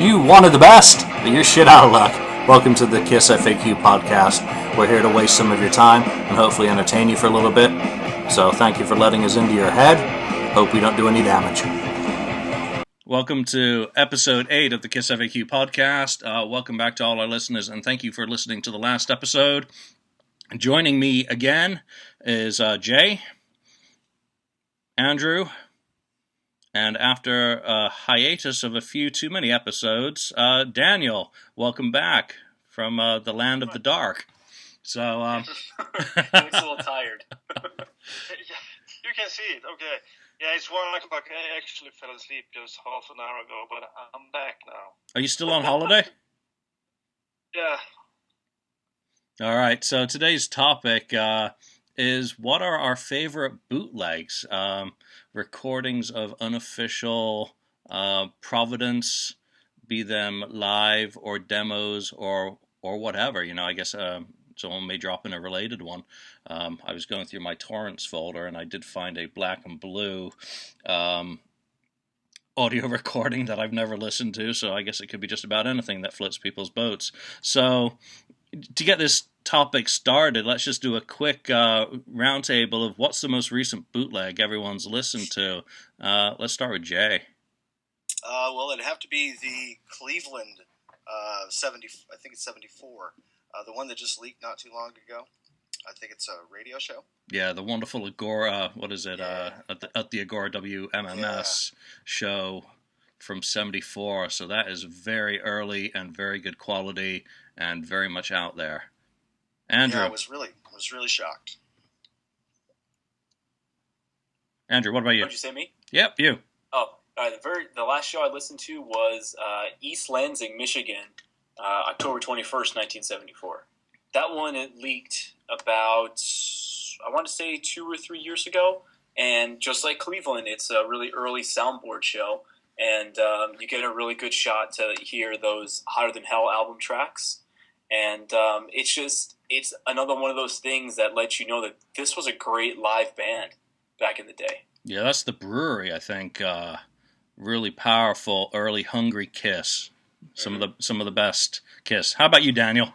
You wanted the best, but you're shit out of luck. Welcome to the KissFAQ podcast. We're here to waste some of your time and hopefully entertain you for a little bit. So thank you for letting us into your head. Hope we don't do any damage. Welcome to Ep.008 of the KissFAQ podcast. Welcome back to all our listeners, and thank you for listening to the last episode. Joining me again is Jay, Andrew, and after a hiatus of a few too many episodes, Daniel. Welcome back from the land of the dark. So, He looks a little tired. You can see it. Okay. Yeah, it's 1 o'clock. I actually fell asleep just half an hour ago, but I'm back now. Are you still on holiday? Yeah. All right. So today's topic is what are our favorite bootlegs? Recordings of unofficial Providence, be them live or demos or whatever. You know, I guess someone may drop in a related one. I was going through my torrents folder and I did find a black and blue audio recording that I've never listened to, so I guess it could be just about anything that floats people's boats. So to get this topic started, let's just do a quick roundtable of what's the most recent bootleg everyone's listened to. Let's start with Jay. Well, it'd have to be the Cleveland 70. I think it's 74. The one that just leaked not too long ago. I think it's a radio show. Yeah, the wonderful Agora. What is it? Yeah. At the Agora WMMS show from 74. So that is very early and very good quality and very much out there. Andrew. Yeah, I was really shocked. Andrew, what about you? Did you say me? Yep, you. Oh, the last show I listened to was East Lansing, Michigan, October 21st, 1974. That one, it leaked about, I want to say 2 or 3 years ago, and just like Cleveland, it's a really early soundboard show, and you get a really good shot to hear those Hotter Than Hell album tracks, and it's another one of those things that lets you know that this was a great live band back in the day. Yeah, that's the brewery, I think. Really powerful, early, hungry Kiss. Some of the best Kiss. How about you, Daniel?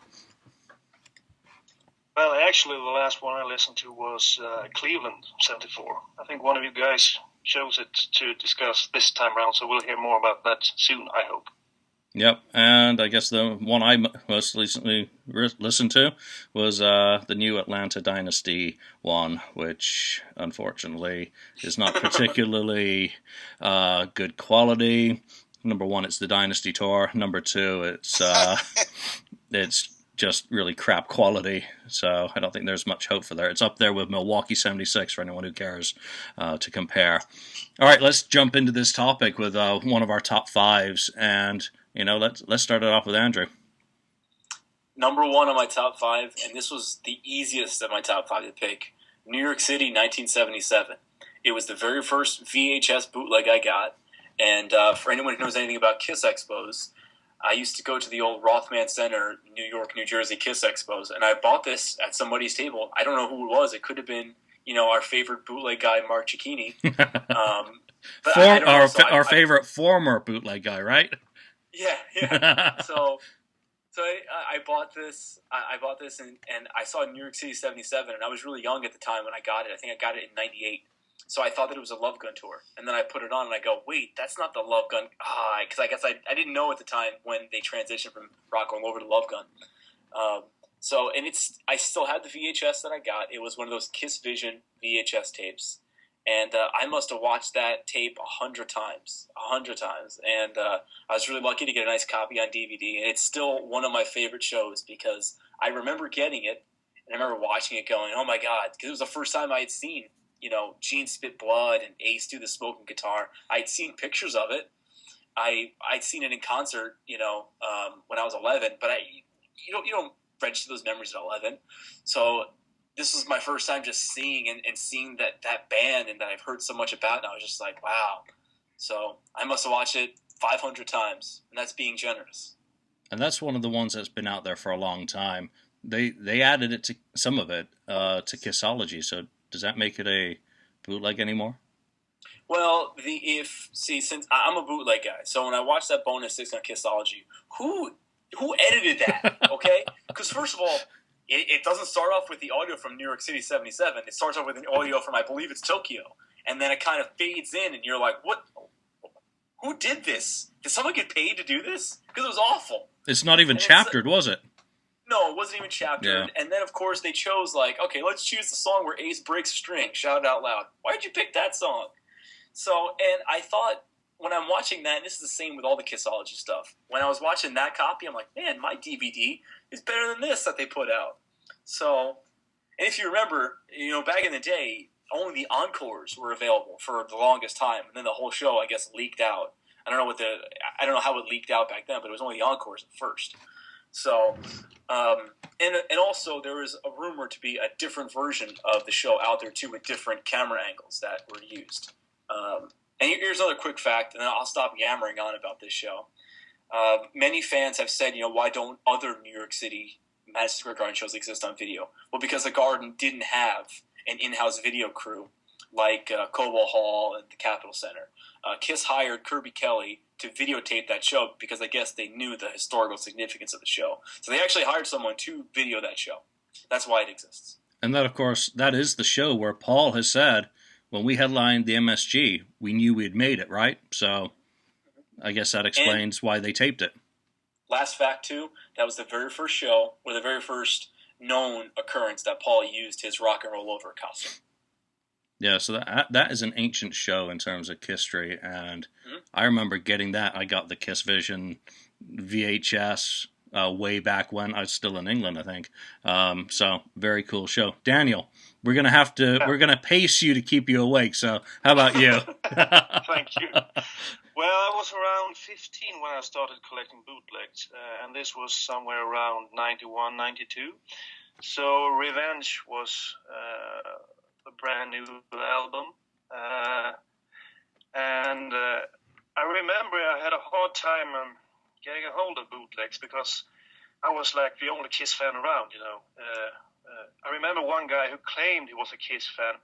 Well, actually, the last one I listened to was Cleveland 74. I think one of you guys chose it to discuss this time around, so we'll hear more about that soon, I hope. Yep, and I guess the one I most recently listened to was the new Atlanta Dynasty one, which unfortunately is not particularly good quality. Number one, it's the Dynasty Tour. Number two, it's just really crap quality, so I don't think there's much hope for there. It's up there with Milwaukee 76 for anyone who cares to compare. All right, let's jump into this topic with one of our top fives, and you know, let's start it off with Andrew. Number one on my top five, and this was the easiest of my top five to pick, New York City, 1977. It was the very first VHS bootleg I got, and for anyone who knows anything about Kiss Expos, I used to go to the old Rothman Center, New York, New Jersey Kiss Expos, and I bought this at somebody's table. I don't know who it was. It could have been, you know, our favorite bootleg guy, Mark Cicchini. Our favorite former bootleg guy, right? Yeah. So I bought this. I bought this, and I saw New York City '77, and I was really young at the time when I got it. I think I got it in '98. So I thought that it was a Love Gun tour, and then I put it on, and I go, "Wait, that's not the Love Gun." Because I guess I didn't know at the time when they transitioned from Rock and Roll over to Love Gun. I still had the VHS that I got. It was one of those Kiss Vision VHS tapes. And I must have watched that tape 100 times. And I was really lucky to get a nice copy on DVD. And it's still one of my favorite shows because I remember getting it, and I remember watching it going, oh my God, because it was the first time I had seen, you know, Gene Spit Blood and Ace do the smoking guitar. I'd seen pictures of it. I'd seen it in concert, you know, when I was 11, but you don't register those memories at 11. So this was my first time just seeing and seeing that band and that I've heard so much about, and I was just like, wow. So I must have watched it 500 times, and that's being generous. And that's one of the ones that's been out there for a long time. They added it to some of it to Kissology, so does that make it a bootleg anymore? Well, since I'm a bootleg guy, so when I watched that bonus 6 on Kissology, who edited that? Okay, because first of all, it doesn't start off with the audio from New York City '77. It starts off with an audio from, I believe it's Tokyo, and then it kind of fades in, and you're like, what? Who did this? Did someone get paid to do this? Because it was awful. It's not even chaptered, was it? No, it wasn't even chaptered. Yeah. And then, of course, they chose, like, okay, let's choose the song where Ace breaks a string. Shout it out loud. Why did you pick that song? So, and I thought, when I'm watching that, and this is the same with all the Kissology stuff, when I was watching that copy, I'm like, man, my DVD is better than this that they put out. So, and if you remember, back in the day, only the encores were available for the longest time, and then the whole show, I guess, leaked out. I don't know how it leaked out back then, but it was only the encores at first. So, and also there was a rumor to be a different version of the show out there too, with different camera angles that were used. And here's another quick fact, and then I'll stop yammering on about this show. Many fans have said, why don't other New York City Madison Square Garden shows exist on video? Well, because the Garden didn't have an in-house video crew like Cobo Hall and the Capitol Center. Kiss hired Kirby Kelly to videotape that show because I guess they knew the historical significance of the show. So they actually hired someone to video that show. That's why it exists. And that, of course, that is the show where Paul has said, when we headlined the MSG, we knew we had made it, right? So I guess that explains why they taped it. Last fact, too, that was the very first show, or the very first known occurrence that Paul used his rock and roll over costume. Yeah, so that is an ancient show in terms of Kisstory, and I remember getting that. I got the Kiss Vision VHS way back when I was still in England, I think. So very cool show. Daniel, we're gonna pace you to keep you awake. So how about you? Thank you. Well, I was around 15 when I started collecting bootlegs, and this was somewhere around 91, 92. So Revenge was a brand new album, and I remember I had a hard time getting a hold of bootlegs because I was like the only Kiss fan around, I remember one guy who claimed he was a Kiss fan.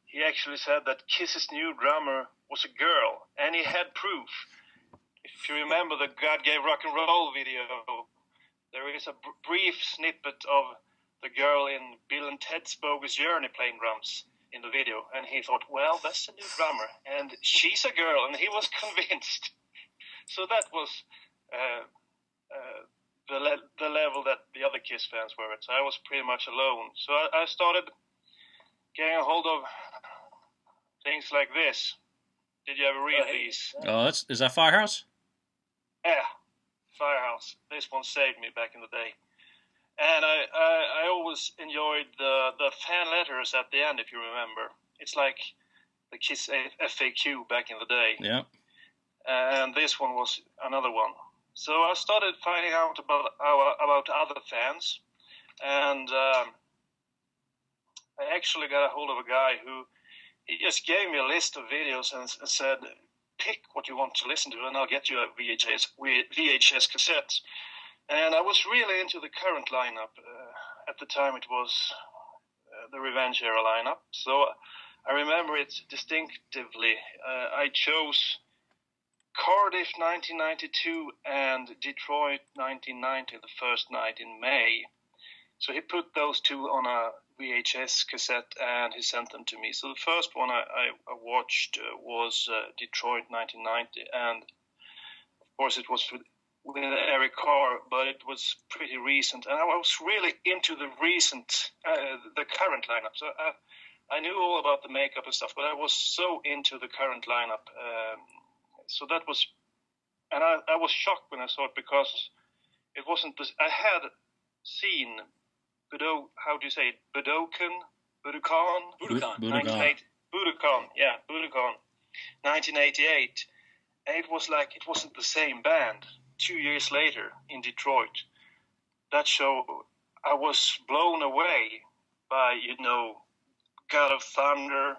He actually said that Kiss's new drummer was a girl, and he had proof. If you remember the God Gave Rock and Roll video, there is a brief snippet of the girl in Bill and Ted's Bogus Journey playing drums in the video, and he thought, well, that's the new drummer, and she's a girl, and he was convinced. So that was the level that the other Kiss fans were at. So I was pretty much alone. So I started getting a hold of things like this. Did you ever read these? Oh, is that Firehouse? Yeah, Firehouse. This one saved me back in the day. And I always enjoyed the fan letters at the end, if you remember. It's like the Kiss FAQ back in the day. Yeah. And this one was another one. So I started finding out about other fans. And I actually got a hold of a guy who he just gave me a list of videos and said, pick what you want to listen to, and I'll get you a VHS cassette. And I was really into the current lineup. At the time, it was the Revenge era lineup. So I remember it distinctively. I chose Cardiff 1992 and Detroit 1990, the first night in May. So he put those two on a VHS cassette and he sent them to me. So the first one I watched was Detroit 1990, and of course it was with Eric Carr, but it was pretty recent, and I was really into the current lineup. So I knew all about the makeup and stuff, but I was so into the current lineup. So that was, and I was shocked when I saw it because it wasn't this. I had seen Budokan, 1988, and it was like it wasn't the same band. 2 years later in Detroit, that show, I was blown away by, God of Thunder,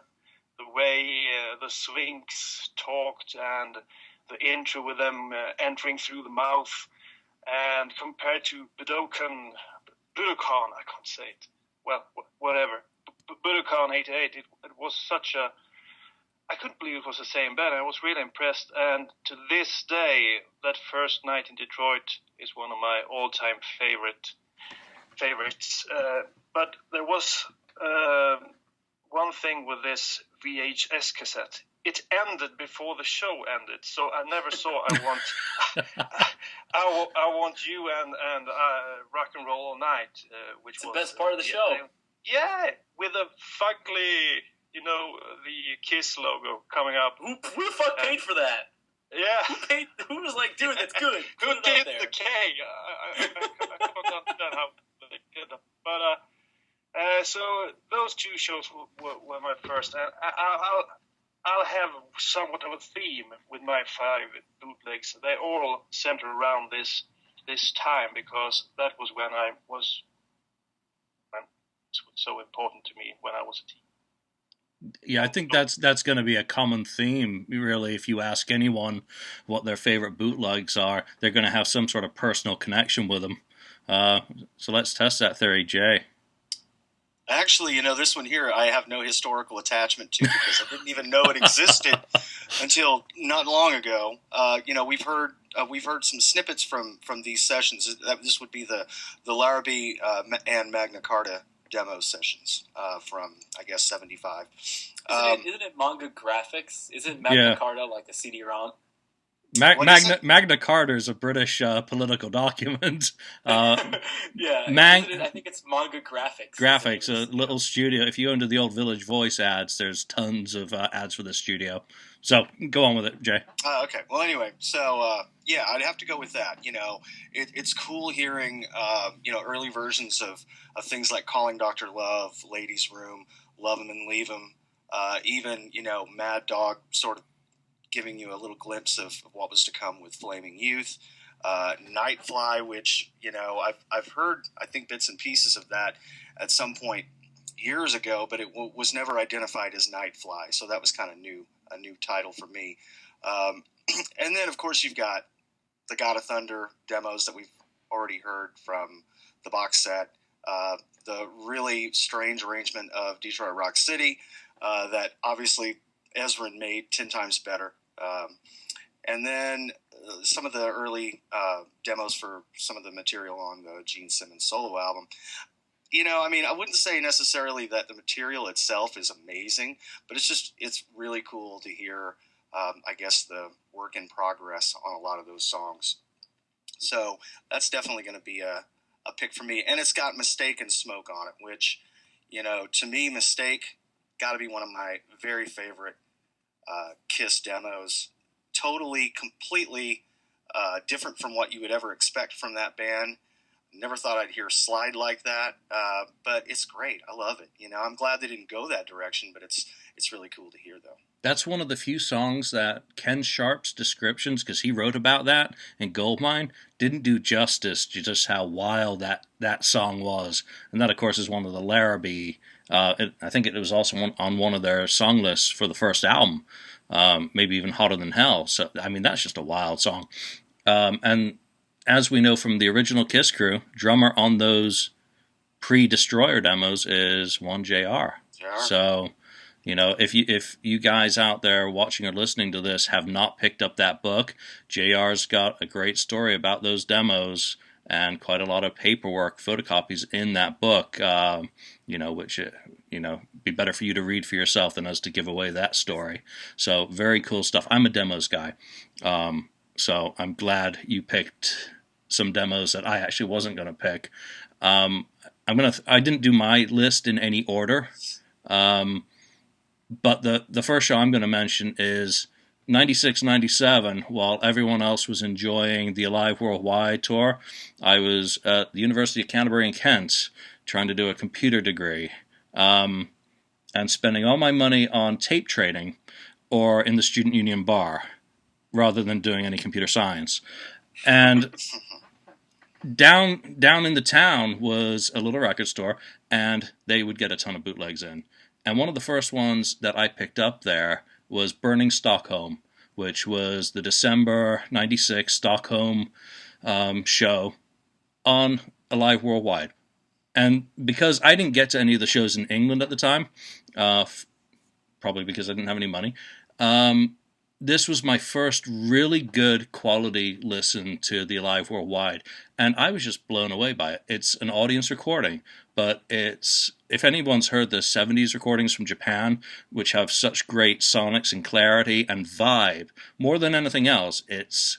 the way the Sphinx talked, and the intro with them entering through the mouth, and compared to Budokan, I can't say it. Well, whatever. Budokan 88, it was such a I couldn't believe it was the same band. I was really impressed, and to this day, that first night in Detroit is one of my all-time favorites. But there was one thing with this VHS cassette. It ended before the show ended, so I never saw I Want You and Rock and Roll All Night, which it's was the best part of the show. Yeah, with a fugly, the Kiss logo coming up. Who the fuck paid for that? Yeah. Who was like, dude, that's good. Who did the K? I cannot understand how they did that. But so those two shows were my first. And I'll have somewhat of a theme with my 5 bootlegs. They all center around this time, because that was when it was so important to me when I was a teen. Yeah, I think that's going to be a common theme, really. If you ask anyone what their favorite bootlegs are, they're going to have some sort of personal connection with them. So let's test that theory, Jay. Actually, this one here I have no historical attachment to, because I didn't even know it existed until not long ago. We've heard some snippets from these sessions. This would be the Larrabee and Magna Carta demo sessions from, I guess, 75. Isn't it manga graphics? Isn't Magna Carta like a CD-ROM? Magna Carta is a British political document. Yeah, I think it's manga graphics. Graphics, a little studio. If you go into the old Village Voice ads, there's tons of ads for the studio. So go on with it, Jay. Okay. Well, anyway, so I'd have to go with that. It's cool hearing early versions of things like Calling Dr. Love, Ladies' Room, Love 'Em and Leave 'Em, even Mad Dog sort of giving you a little glimpse of what was to come with Flaming Youth, Nightfly, which I've heard, I think, bits and pieces of that at some point years ago, but it was never identified as Nightfly, so that was kind of a new title for me. And then, of course, you've got the God of Thunder demos that we've already heard from the box set, the really strange arrangement of Detroit Rock City that obviously Ezra made 10 times better. And then some of the early demos for some of the material on the Gene Simmons solo album. I wouldn't say necessarily that the material itself is amazing, but it's really cool to hear, I guess, the work in progress on a lot of those songs. So that's definitely going to be a pick for me. And it's got Mistake and Smoke on it, which, to me, Mistake got to be one of my very favorite Kiss demos. Totally, completely different from what you would ever expect from that band. Never thought I'd hear Slide like that, but it's great. I love it. I'm glad they didn't go that direction, but it's really cool to hear, though. That's one of the few songs that Ken Sharp's descriptions, because he wrote about that in Goldmine, didn't do justice to just how wild that song was. And that, of course, is one of the Larrabee. I think it was also on one of their song lists for the first album, maybe even Hotter Than Hell. So, that's just a wild song. And as we know from the original Kiss crew, drummer on those pre-Destroyer demos is one JR. So, if you guys out there watching or listening to this have not picked up that book, JR's got a great story about those demos and quite a lot of paperwork, photocopies in that book, which, be better for you to read for yourself than us to give away that story. So very cool stuff. I'm a demos guy. So I'm glad you picked some demos that I actually wasn't going to pick. I didn't do my list in any order. But the first show I'm going to mention is 96-97. While everyone else was enjoying the Alive Worldwide tour, I was at the University of Canterbury in Kent trying to do a computer degree and spending all my money on tape trading or in the student union bar rather than doing any computer science. And down in the town was a little record store, and they would get a ton of bootlegs in. And one of the first ones that I picked up there was Burning Stockholm, which was the December 96 Stockholm show on Alive Worldwide. And because I didn't get to any of the shows in England at the time, probably because I didn't have any money. This was my first really good quality listen to the Alive Worldwide, and I was just blown away by it. It's an audience recording, but if anyone's heard the 70s recordings from Japan, which have such great sonics and clarity and vibe, more than anything else, it's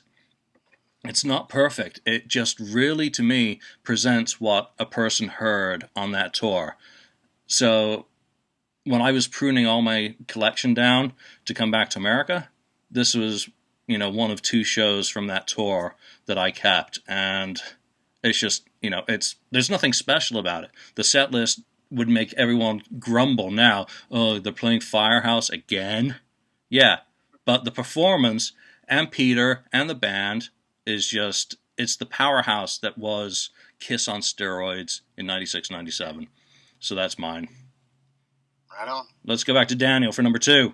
not perfect. It just really, to me, presents what a person heard on that tour. So when I was pruning all my collection down to come back to America, this was, one of 2 shows from that tour that I kept, and it's just, there's nothing special about it. The set list would make everyone grumble now. Oh, they're playing Firehouse again? Yeah, but the performance and Peter and the band is just, it's the powerhouse that was Kiss on steroids in 96, 97. So that's mine. Right on. Let's go back to Daniel for number 2.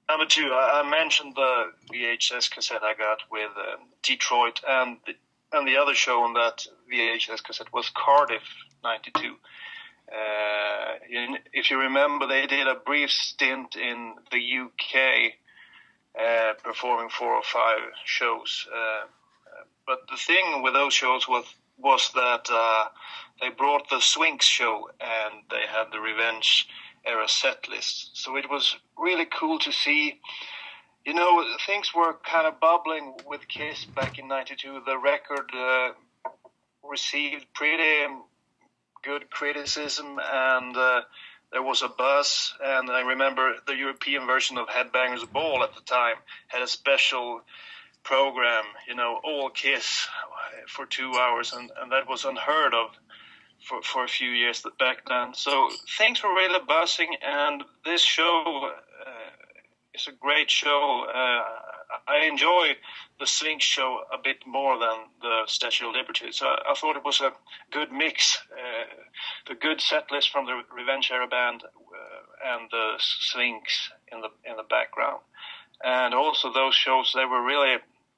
Number 2, I mentioned the VHS cassette I got with Detroit, and the other show on that VHS cassette was Cardiff, 92. If you remember, they did a brief stint in the UK, performing 4 or 5 shows. But the thing with those shows was that they brought the Swinks show, and they had the Revenge era set list. So it was really cool to see. Things were kind of bubbling with Kiss back in 92. The record received pretty good criticism, and there was a buzz. And I remember the European version of Headbangers Ball at the time had a special program, all Kiss for 2 hours, and that was unheard of for a few years back then. So things were really buzzing, and this show is a great show. I enjoy the Swing show a bit more than the Statue of Liberty. So I thought it was a good mix. The good set list from the Revenge era band and the Swings in the background. And also those shows, they were really,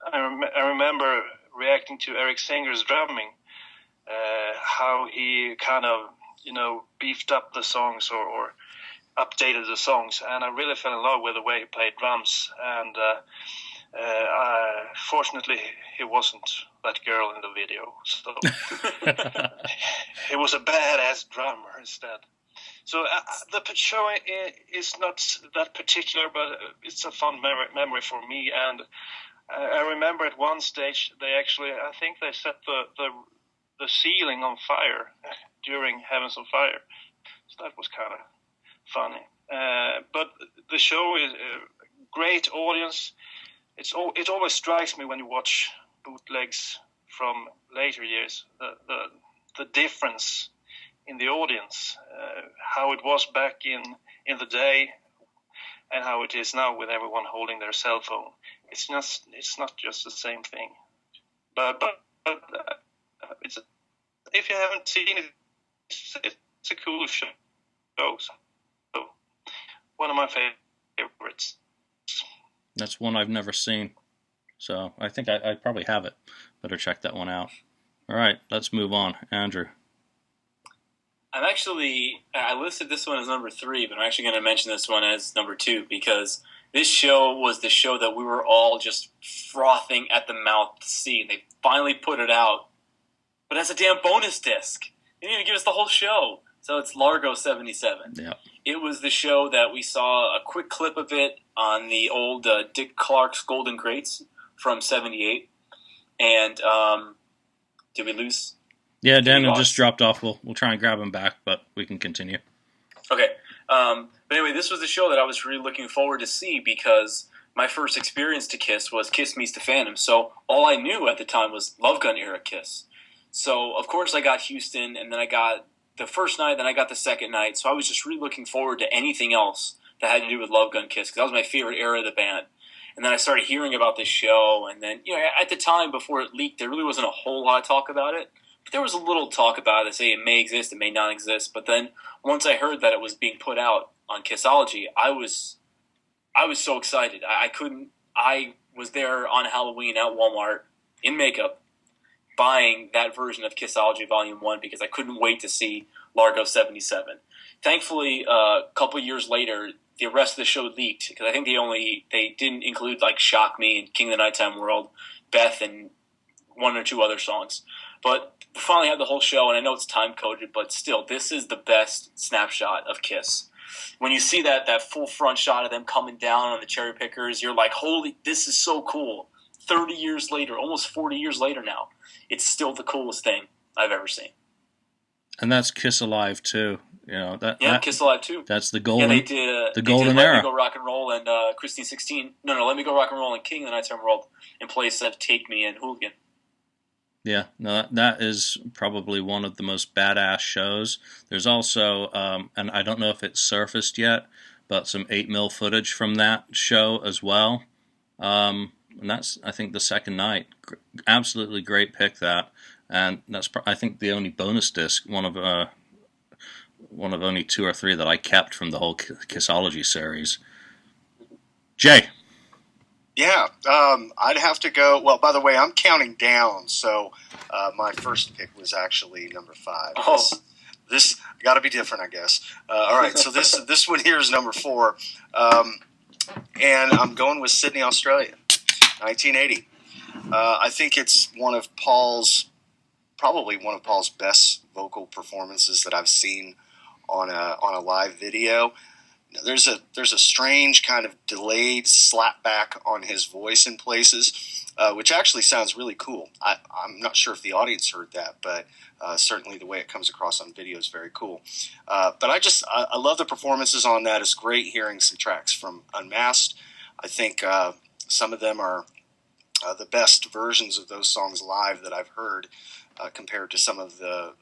I remember reacting to Eric Singer's drumming, how he kind of, beefed up the songs or updated the songs, and I really fell in love with the way he played drums. And fortunately, he wasn't that girl in the video, so he was a badass drummer instead. So the show is not that particular, but it's a fun memory for me. And I remember at one stage I think they set the ceiling on fire during Heavens on Fire. So that was kind of funny. But the show is a great audience. It always strikes me when you watch bootlegs from later years, the difference in the audience, how it was back in the day and how it is now with everyone holding their cell phone. It's not just the same thing. But it's, if you haven't seen it, it's a cool show. So one of my favorites. That's one I've never seen. So I think I probably have it. Better check that one out. All right, let's move on. Andrew. I listed this one as number 3, but I'm actually going to mention this one as number 2 because this show was the show that we were all just frothing at the mouth to see. They finally put it out, but as a damn bonus disc. They didn't even give us the whole show. So it's Largo 77. Yeah. It was the show that we saw a quick clip of it on the old Dick Clark's Golden Greats from 78. And did we lose? Yeah, Daniel just dropped off. We'll try and grab him back, but we can continue. Okay. But anyway, this was the show that I was really looking forward to see because my first experience to Kiss was Kiss Meets the Phantom. So all I knew at the time was Love Gun era Kiss. So, of course, I got Houston, and then I got the first night, then I got the second night. So I was just really looking forward to anything else that had to do with Love Gun Kiss because that was my favorite era of the band. And then I started hearing about this show, and then, at the time before it leaked, there really wasn't a whole lot of talk about it. But there was a little talk about it. They say it may exist, it may not exist. But then once I heard that it was being put out on Kissology, I was so excited. I was there on Halloween at Walmart in makeup buying that version of Kissology Volume 1 because I couldn't wait to see Largo 77. Thankfully, a couple years later, the rest of the show leaked, because I think they didn't include like "Shock Me" and "King of the Nighttime World," "Beth," and one or two other songs. But we finally had the whole show, and I know it's time coded, but still, this is the best snapshot of Kiss. When you see that full front shot of them coming down on the cherry pickers, you're like, holy, this is so cool. 30 years later, almost 40 years later now, it's still the coolest thing I've ever seen. And that's Kiss Alive too. Kiss Alive too. That's the golden. Yeah, they did. The golden Let era. Me Go Rock and Roll and Christine 16. No, Let Me Go Rock and Roll and King of the Nighttime World in place of Take Me and Hooligan. Yeah, no, that is probably one of the most badass shows. There's also, and I don't know if it's surfaced yet, but some 8mm footage from that show as well. And that's, I think, the second night. Absolutely great pick, that. And that's, I think, the only bonus disc, one of only 2 or 3 that I kept from the whole Kissology series. Jay. Yeah, I'd have to go. Well, by the way, I'm counting down, so my first pick was actually number 5. Oh. This got to be different, I guess. All right, so this one here is number 4, and I'm going with Sydney, Australia, 1980. I think it's probably one of Paul's best vocal performances that I've seen on a live video. There's a strange kind of delayed slap back on his voice in places, which actually sounds really cool. I'm not sure if the audience heard that, but certainly the way it comes across on video is very cool. But I love the performances on that. It's great hearing some tracks from Unmasked. I think some of them are the best versions of those songs live that I've heard, compared to some of the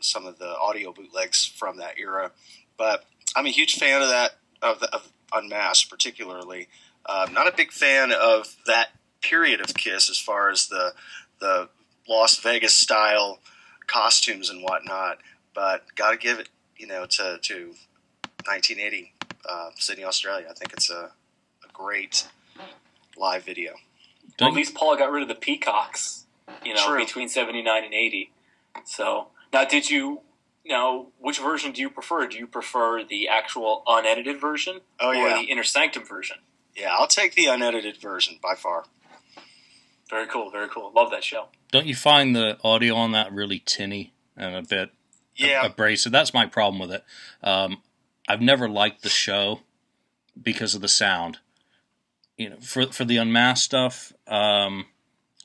audio bootlegs from that era. But I'm a huge fan of that. Of Unmasked, particularly. Not a big fan of that period of Kiss as far as the Las Vegas style costumes and whatnot, but got to give it, to 1980, Sydney, Australia. I think it's a great live video. Well, at least Paul got rid of the peacocks, True. Between 79 and 80. So now, which version do you prefer? Do you prefer the actual unedited version or the Inner Sanctum version? Yeah, I'll take the unedited version by far. Very cool, very cool. Love that show. Don't you find the audio on that really tinny and a bit abrasive? That's my problem with it. I've never liked the show because of the sound. For the Unmasked stuff,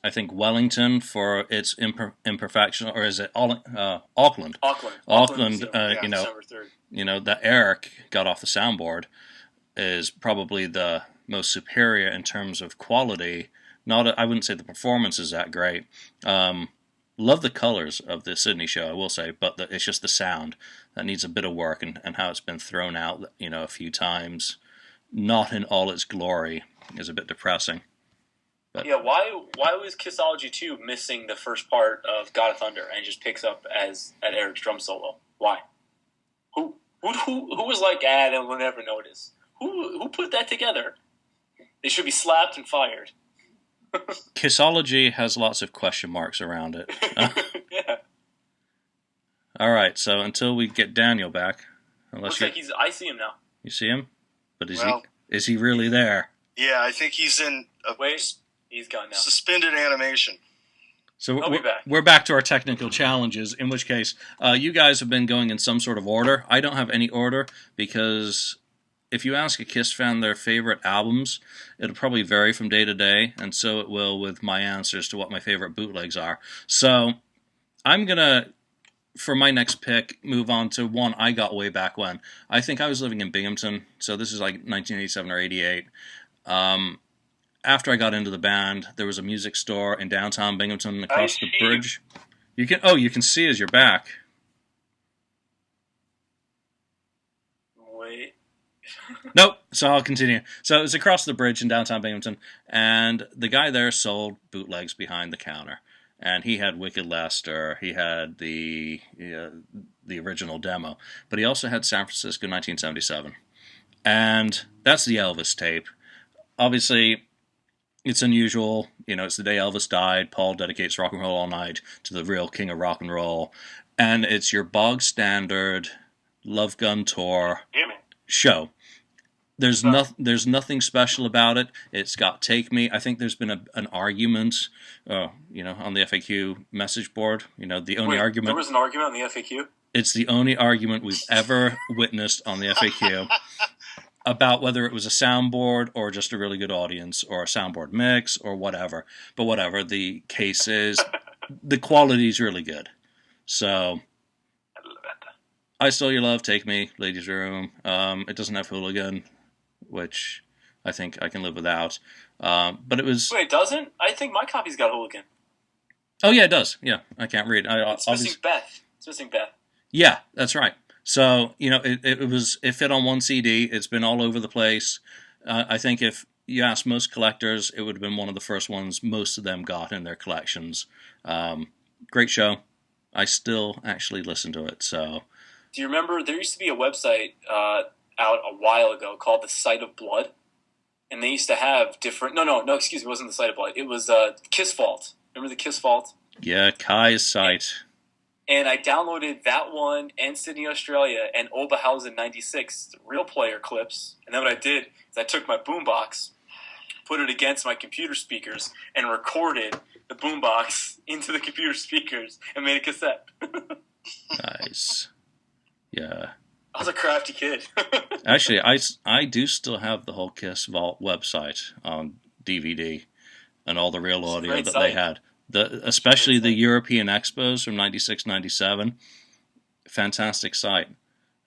I think Wellington for its imperfection, or is it Auckland? Auckland. December 3rd. That Eric got off the soundboard is probably the most superior in terms of quality. I wouldn't say the performance is that great. Love the colors of the Sydney show, I will say, but it's just the sound that needs a bit of work, and how it's been thrown out, a few times, not in all its glory, is a bit depressing. But yeah, why was Kissology 2 missing the first part of God of Thunder and just picks up at Eric's drum solo? Why? Who was like, we'll never notice? Who put that together? They should be slapped and fired. Kissology has lots of question marks around it. Yeah. All right, so until we get Daniel back, Looks like I see him now. You see him? But is he really there? Yeah, I think he's in he's gone now. Suspended animation. So we're back to our technical challenges, in which case you guys have been going in some sort of order. I don't have any order, because if you ask a Kiss fan their favorite albums, it'll probably vary from day to day, and so it will with my answers to what my favorite bootlegs are. So I'm going to, for my next pick, move on to one I got way back when. I think I was living in Binghamton, so this is like 1987 or 88. After I got into the band, there was a music store in downtown Binghamton across the bridge. You can see as you're back. Wait. Nope, so I'll continue. So it was across the bridge in downtown Binghamton, and the guy there sold bootlegs behind the counter. And he had Wicked Lester, he had the original demo, but he also had San Francisco 1977. And that's the Elvis tape. Obviously, it's unusual. It's the day Elvis died. Paul dedicates Rock and Roll All Night to the real king of rock and roll. And it's your bog standard Love Gun Tour show. There's nothing special about it. It's got Take Me. I think there's been an argument, on the FAQ message board. The only argument. There was an argument on the FAQ? It's the only argument we've ever witnessed on the FAQ about whether it was a soundboard or just a really good audience or a soundboard mix or whatever. But whatever the case is, the quality is really good. So, I Still Your Love, Take Me, Ladies Room. It doesn't have Hooligan, which I think I can live without. But it was... Wait, it doesn't? I think my copy's got Hooligan. Oh, yeah, it does. Yeah, I can't read. It's missing Beth. It's missing Beth. Yeah, that's right. So, it fit on one CD. It's been all over the place. I think if you ask most collectors, it would have been one of the first ones most of them got in their collections. Great show. I still actually listen to it, so... Do you remember, there used to be a website out a while ago called The Sight of Blood? And they used to have different... No, excuse me, it wasn't The Sight of Blood. It was KissFAQ. Remember the KissFAQ? Yeah, Kai's site. And I downloaded that one and Sydney, Australia, and Oberhausen 96 real player clips. And then what I did is I took my boombox, put it against my computer speakers, and recorded the boombox into the computer speakers and made a cassette. Nice. Yeah. I was a crafty kid. Actually, I do still have the whole Kiss Vault website on DVD and all the real audio that they had. Especially the European Expos from 96, 97. Fantastic site.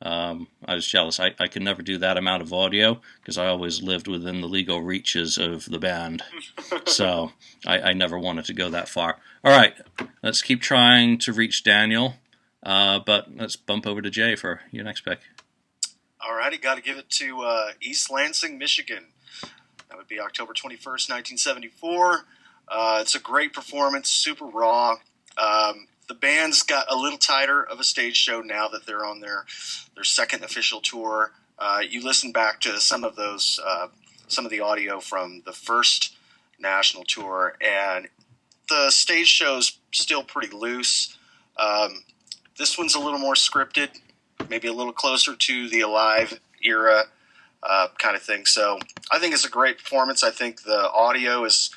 I was jealous. I could never do that amount of audio because I always lived within the legal reaches of the band. So I never wanted to go that far. All right, let's keep trying to reach Daniel. But let's bump over to Jay for your next pick. All righty, got to give it to East Lansing, Michigan. That would be October 21st, 1974. It's a great performance, super raw. The band's got a little tighter of a stage show now that they're on their second official tour. You listen back to some of the audio from the first national tour, and the stage show's still pretty loose. This one's a little more scripted, maybe a little closer to the Alive era kind of thing. So I think it's a great performance. I think the audio is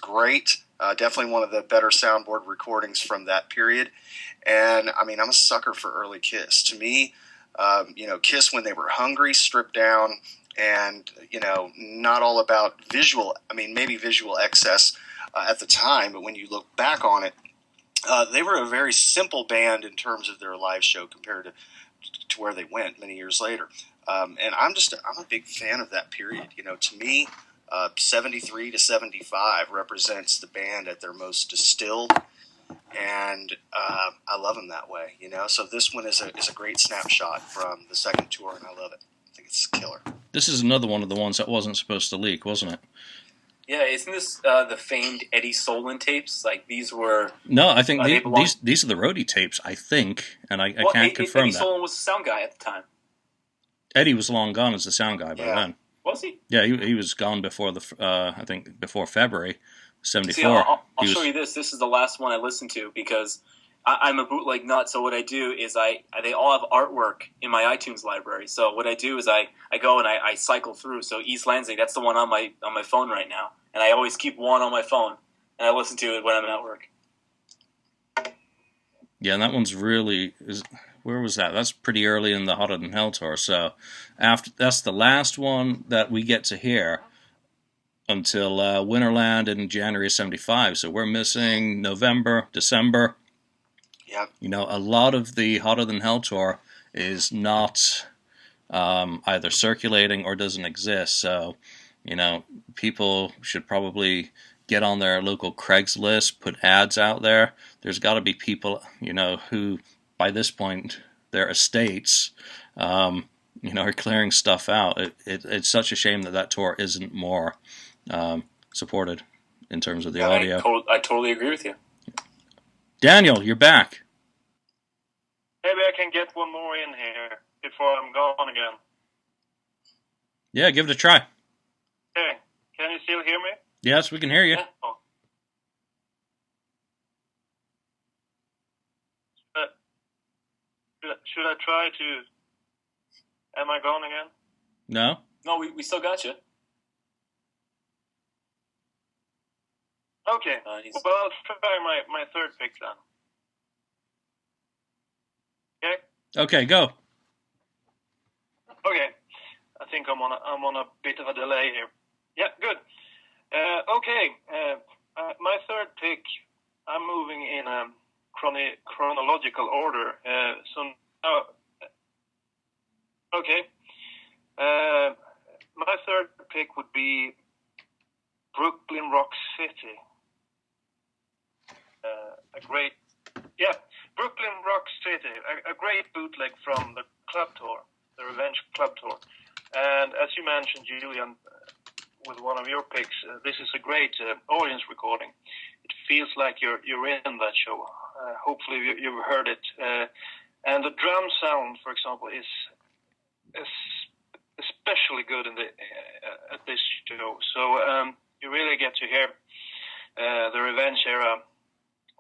great. Definitely one of the better soundboard recordings from that period. And, I mean, I'm a sucker for early Kiss. To me, Kiss when they were hungry, stripped down, and, not all about visual, maybe visual excess at the time, but when you look back on it, they were a very simple band in terms of their live show compared to where they went many years later. And I'm a big fan of that period. To me, 73 to 75 represents the band at their most distilled, and I love them that way, So this one is a great snapshot from the second tour, and I love it. I think it's killer. This is another one of the ones that wasn't supposed to leak, wasn't it? Yeah, isn't this the famed Eddie Solon tapes? Like, these were... No, I think these are the roadie tapes, I think, and I can't confirm that. Eddie Solon was the sound guy at the time. Eddie was long gone as the sound guy by then. Was he? Yeah, he was gone before before February 74. See, I'll show you this. This is the last one I listened to because I'm a bootleg nut. So what I do is they all have artwork in my iTunes library. So what I do is I go and I cycle through. So East Lansing, that's the one on my phone right now, and I always keep one on my phone and I listen to it when I'm at work. Yeah, and that one's really where was that? That's pretty early in the Hotter Than Hell tour. So that's the last one that we get to hear until Winterland in January of 75. So we're missing November, December. Yep. A lot of the Hotter Than Hell tour is not either circulating or doesn't exist. So, people should probably get on their local Craigslist, put ads out there. There's got to be people, who by this point, their estates, are clearing stuff out. It's such a shame that tour isn't more supported in terms of the audio. I totally agree with you. Daniel, you're back. Maybe I can get one more in here before I'm gone again. Yeah, give it a try. Okay. Can you still hear me? Yes, we can hear you. Yeah. Oh. Should I try to... Am I gone again? No, No, we still got you. Okay. Well, I'll try my third pick then. Okay. Okay, go. Okay. I think I'm on a bit of a delay here. Yeah, good. Okay. My third pick, I'm moving in a chronological order. Okay. My third pick would be Brooklyn Rock City. Brooklyn Rock City, a great bootleg from the club tour, the Revenge Club Tour. And as you mentioned, Julian, with one of your picks, this is a great audience recording. It feels like you're in that show. Hopefully you've heard it. And the drum sound, for example, is especially good at this show. So you really get to hear the Revenge era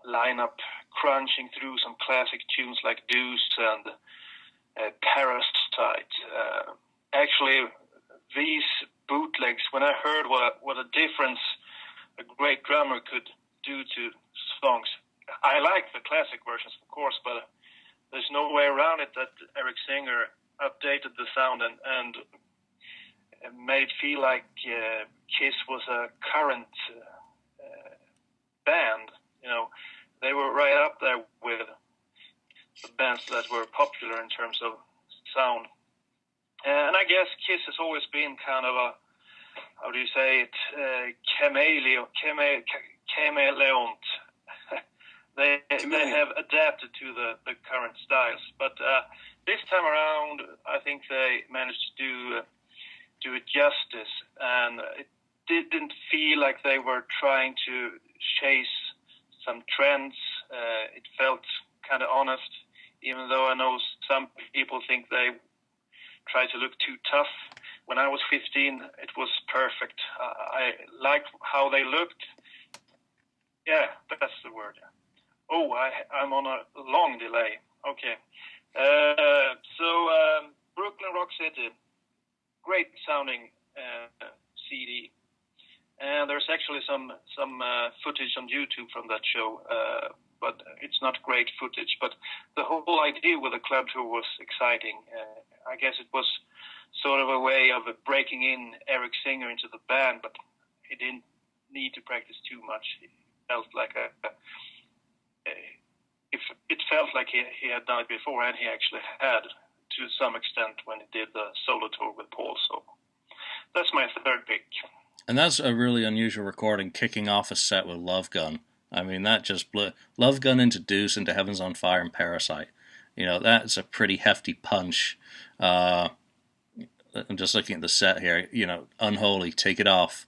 lineup crunching through some classic tunes like Deuce and Parasite. Actually, these bootlegs, when I heard what a difference a great drummer could do to songs, I like the classic versions, of course, but there's no way around it that Eric Singer updated the sound and made it feel like Kiss was a current band. You know, they were right up there with the bands that were popular in terms of sound. And I guess Kiss has always been kind of a, how do you say it, chameleon. They have adapted to the current styles. But this time around, I think they managed to do it justice. And it didn't feel like they were trying to chase some trends. It felt kind of honest, even though I know some people think they try to look too tough. When I was 15, it was perfect. I liked how they looked. Yeah, that's the word. Oh, I'm on a long delay. Okay. So Brooklyn Rock City, great sounding CD. And there's actually some footage on YouTube from that show, but it's not great footage. But the whole idea with the club tour was exciting. I guess it was sort of a way of breaking in Eric Singer into the band, but he didn't need to practice too much. It felt like it felt like he had done it before, and he actually had to some extent when he did the solo tour with Paul. So that's my third pick. And that's a really unusual recording, kicking off a set with Love Gun. I mean, that just blew Love Gun into Deuce, into Heaven's on Fire, and Parasite. You know, that's a pretty hefty punch. I'm just looking at the set here. You know, Unholy, Take It Off,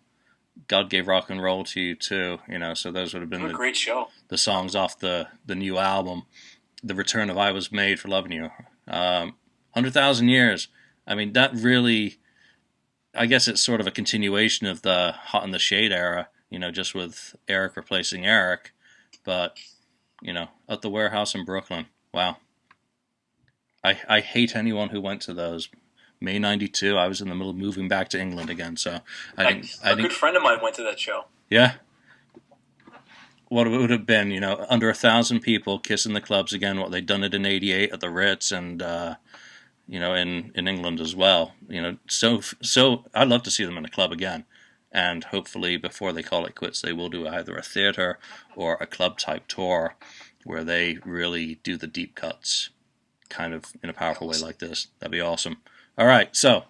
God Gave Rock and Roll to You Too. You know, so those would have been a great show. The songs off the new album, The Return of I Was Made for Loving You. 100,000 Years. I mean, that really, I guess it's sort of a continuation of the Hot in the Shade era, you know, just with Eric replacing Eric. But, you know, At the Warehouse in Brooklyn. Wow. I hate anyone who went to those. May 92, I was in the middle of moving back to England again, so a good friend of mine went to that show. Yeah. What it would have been, you know, under 1,000 people kissing the clubs again, what they'd done it in 88 at the Ritz and, you know, in England as well. You know, so I'd love to see them in a club again. And hopefully before they call it quits, they will do either a theater or a club-type tour where they really do the deep cuts kind of in a powerful way like this. That'd be awesome. All right, so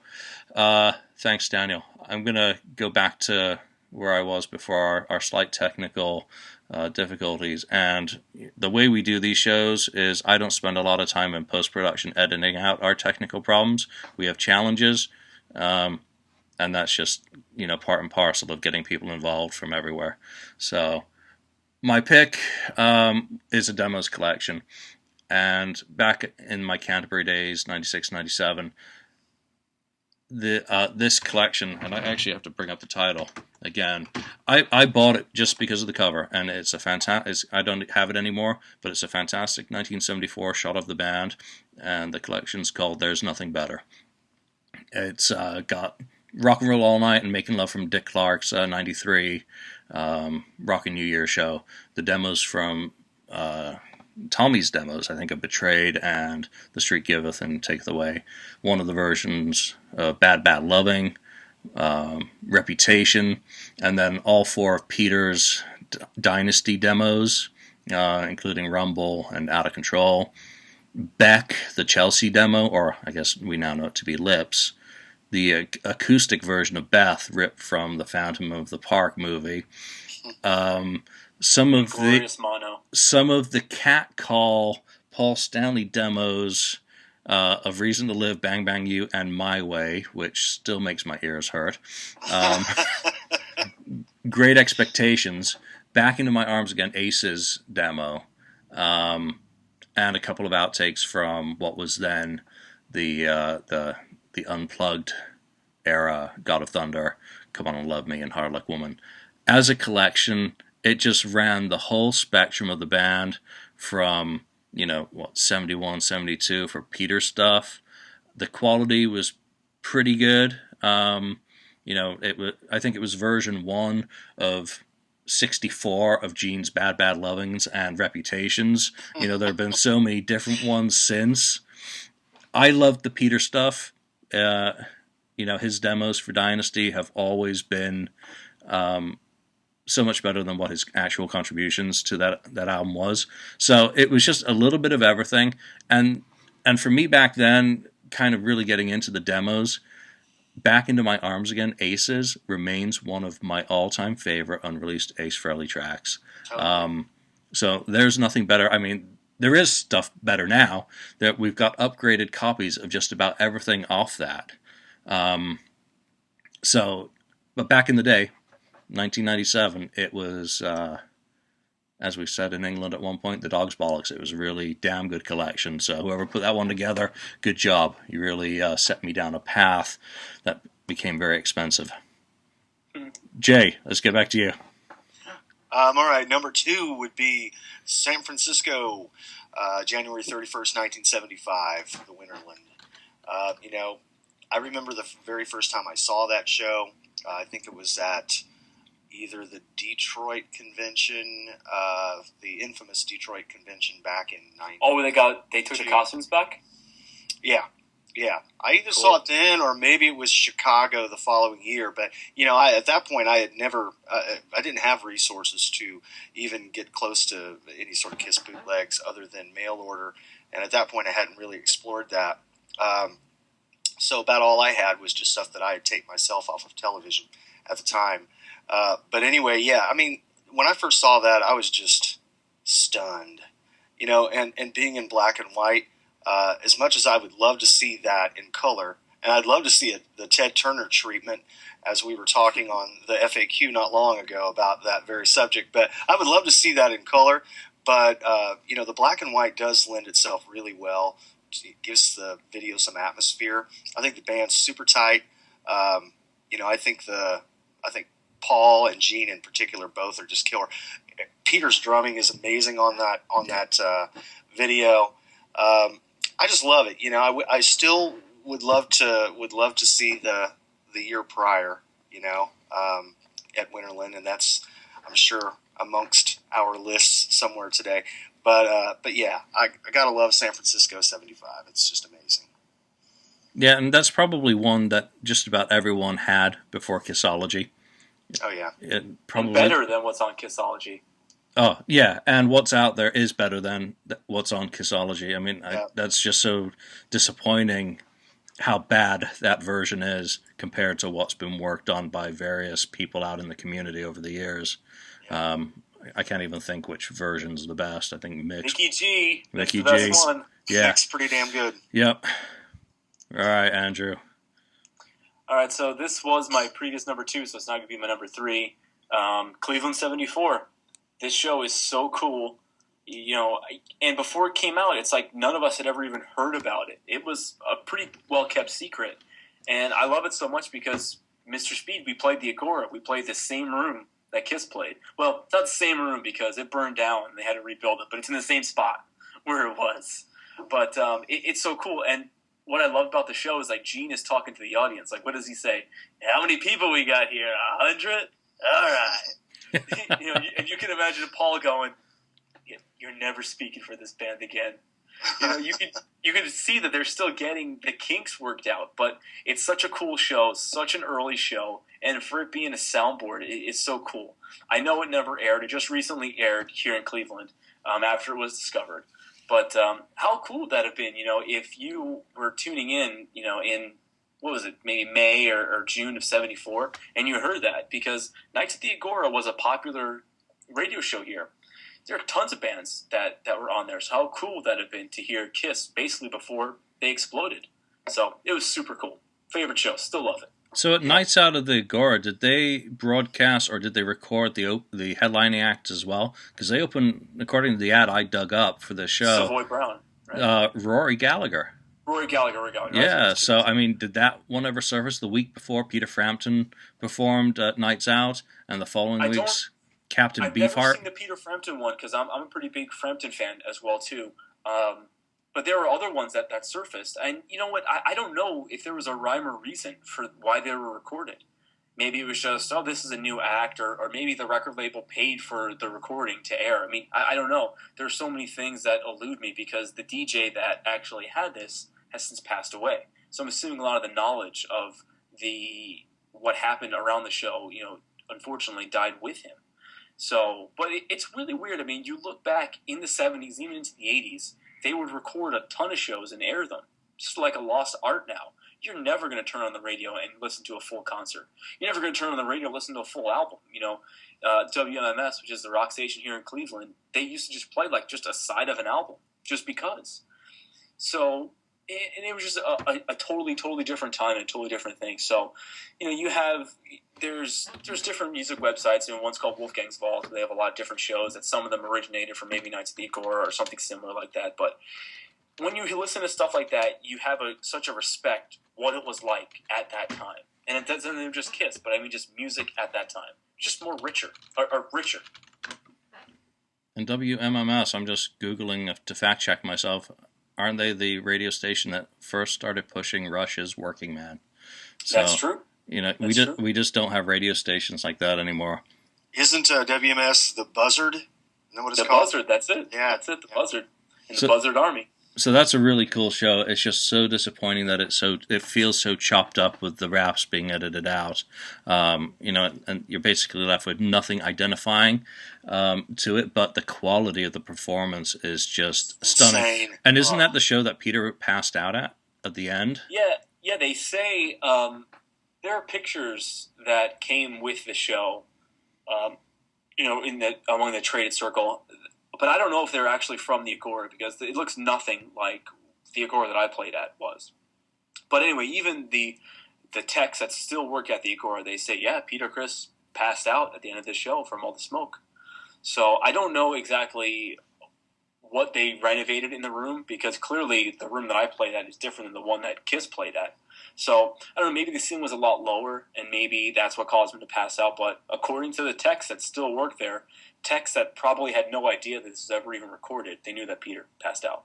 thanks, Daniel. I'm going to go back to where I was before our slight technical difficulties. And the way we do these shows is I don't spend a lot of time in post-production editing out our technical problems. We have challenges, and that's just, you know, part and parcel of getting people involved from everywhere. So my pick is a demos collection. And back in my Canterbury days, 96, 97, this collection, and I actually have to bring up the title again. I bought it just because of the cover, and it's a fantastic. I don't have it anymore, but it's a fantastic 1974 shot of the band, and the collection's called "There's Nothing Better." It's got Rock and Roll All Night and Making Love from Dick Clark's 93 Rock and New Year show. The demos from Tommy's demos, I think, of Betrayed and The Street Giveth and Taketh Away. One of the versions, Bad Bad Loving, Reputation, and then all 4 of Peter's Dynasty demos, including Rumble and Out of Control. Beck, the Chelsea demo, or I guess we now know it to be Lips, the acoustic version of Beth, ripped from the Phantom of the Park movie. Some of the Cat Call Paul Stanley demos of Reason to Live, Bang Bang You, and My Way, which still makes my ears hurt. Great Expectations, Back Into My Arms Again, Ace's demo, and a couple of outtakes from what was then the Unplugged era, God of Thunder, Come On and Love Me, and Hard Like Woman. As a collection, it just ran the whole spectrum of the band from, 71, 72 for Peter stuff. The quality was pretty good. I think it was version 1 of 64 of Gene's Bad Bad Lovings and Reputations. There have been so many different ones since. I loved the Peter stuff. His demos for Dynasty have always been so much better than what his actual contributions to that album was. So it was just a little bit of everything. And for me back then, kind of really getting into the demos, Back Into My Arms Again, Aces, remains one of my all-time favorite unreleased Ace Frehley tracks. So there's nothing better. I mean, there is stuff better now that we've got upgraded copies of just about everything off that. But back in the day, 1997, it was, as we said in England at one point, the dog's bollocks. It was a really damn good collection. So whoever put that one together, good job. You really set me down a path that became very expensive. Jay, let's get back to you. All right, number 2 would be San Francisco, January 31st, 1975, the Winterland. I remember the very first time I saw that show. I think it was at either the Detroit convention, the infamous Detroit convention back in 90. Oh, they took the costumes back? Yeah. I either saw it then or maybe it was Chicago the following year. But, at that point I had never, I didn't have resources to even get close to any sort of Kiss bootlegs other than mail order. And at that point I hadn't really explored that. So about all I had was just stuff that I had taped myself off of television at the time. But anyway, yeah, I mean, when I first saw that, I was just stunned, and being in black and white, as much as I would love to see that in color, and I'd love to see the Ted Turner treatment, as we were talking on the FAQ not long ago about that very subject, but I would love to see that in color, but, the black and white does lend itself really well. It gives the video some atmosphere. I think the band's super tight. I think Paul and Gene in particular both are just killer. Peter's drumming is amazing on that video. I just love it. I still would love to see the year prior. At Winterland, and that's, I'm sure, amongst our lists somewhere today. But yeah, I gotta love San Francisco '75. It's just amazing. Yeah, and that's probably one that just about everyone had before Kissology. Oh yeah, probably better than what's on Kissology. Oh yeah, and what's out there is better than what's on Kissology. I mean, that's just so disappointing how bad that version is compared to what's been worked on by various people out in the community over the years. Yeah. I can't even think which version's the best. I think Mickey G. Mickey G. Best one. Yeah. Mick's pretty damn good. Yep. All right, Andrew. All right, so this was my previous number 2, so it's not going to be my number 3. Cleveland 74. This show is so cool. And before it came out, it's like none of us had ever even heard about it. It was a pretty well-kept secret. And I love it so much because Mr. Speed, we played the Agora. We played the same room that Kiss played. Well, it's not the same room because it burned down and they had to rebuild it, but it's in the same spot where it was. But it's so cool. And what I love about the show is like Gene is talking to the audience. Like, what does he say? How many people we got here? 100? All right. And you can imagine Paul going, "You're never speaking for this band again." You can see that they're still getting the kinks worked out, but it's such a cool show, such an early show, and for it being a soundboard, it's so cool. I know it never aired; it just recently aired here in Cleveland after it was discovered. But how cool would that have been? If you were tuning in, in what was it, maybe May or June of '74, and you heard that, because Nights at the Agora was a popular radio show here. There are tons of bands that were on there. So how cool would that have been to hear Kiss basically before they exploded? So it was super cool. Favorite show. Still love it. So at Nights Out of the Agora, did they broadcast or did they record the headlining act as well? Because they opened, according to the ad I dug up for the show, Savoy Brown, right? Rory Gallagher. Rory Gallagher. Yeah, so, I mean, did that one ever surface the week before Peter Frampton performed at Nights Out, and the following weeks, Captain Beefheart? I've never seen the Peter Frampton one, because I'm a pretty big Frampton fan as well, too. But there were other ones that surfaced. And you know what? I don't know if there was a rhyme or reason for why they were recorded. Maybe it was just, this is a new act, or maybe the record label paid for the recording to air. I mean, I don't know. There's so many things that elude me, because the DJ that actually had this has since passed away. So I'm assuming a lot of the knowledge of what happened around the show, unfortunately died with him. So, but it's really weird. I mean, you look back in the 70s, even into the 80s, they would record a ton of shows and air them, just like a lost art now. You're never going to turn on the radio and listen to a full concert. You're never going to turn on the radio and listen to a full album. WMMS, which is the rock station here in Cleveland, they used to just play like just a side of an album, just because. So, and it was just a totally different time and a totally different thing. So, there's different music websites. One's called Wolfgang's Vault. They have a lot of different shows that some of them originated from maybe Nights at the Agora or something similar like that. But when you listen to stuff like that, you have such a respect what it was like at that time. And it doesn't even just Kiss, but I mean just music at that time. Just more richer, or richer. And WMMS, I'm just Googling to fact check myself. Aren't they the radio station that first started pushing Rush's Working Man? So, that's true. We just don't have radio stations like that anymore. Isn't WMS the Buzzard? Isn't that what it's called? The Buzzard, that's it. Yeah. That's it, the Buzzard. And the Buzzard Army. So that's a really cool show. It's just so disappointing that it feels so chopped up with the raps being edited out. And you're basically left with nothing identifying to it, but the quality of the performance is just stunning. Insane. And isn't that the show that Peter passed out at the end? Yeah. They say there are pictures that came with the show, among the traded circle. But I don't know if they're actually from the Agora, because it looks nothing like the Agora that I played at was. But anyway, even the techs that still work at the Agora, they say, yeah, Peter Criss passed out at the end of the show from all the smoke. So I don't know exactly what they renovated in the room, because clearly the room that I played at is different than the one that Kiss played at. So I don't know, maybe the ceiling was a lot lower, and maybe that's what caused him to pass out. But according to the techs that still work there, techs that probably had no idea that this was ever even recorded, they knew that Peter passed out.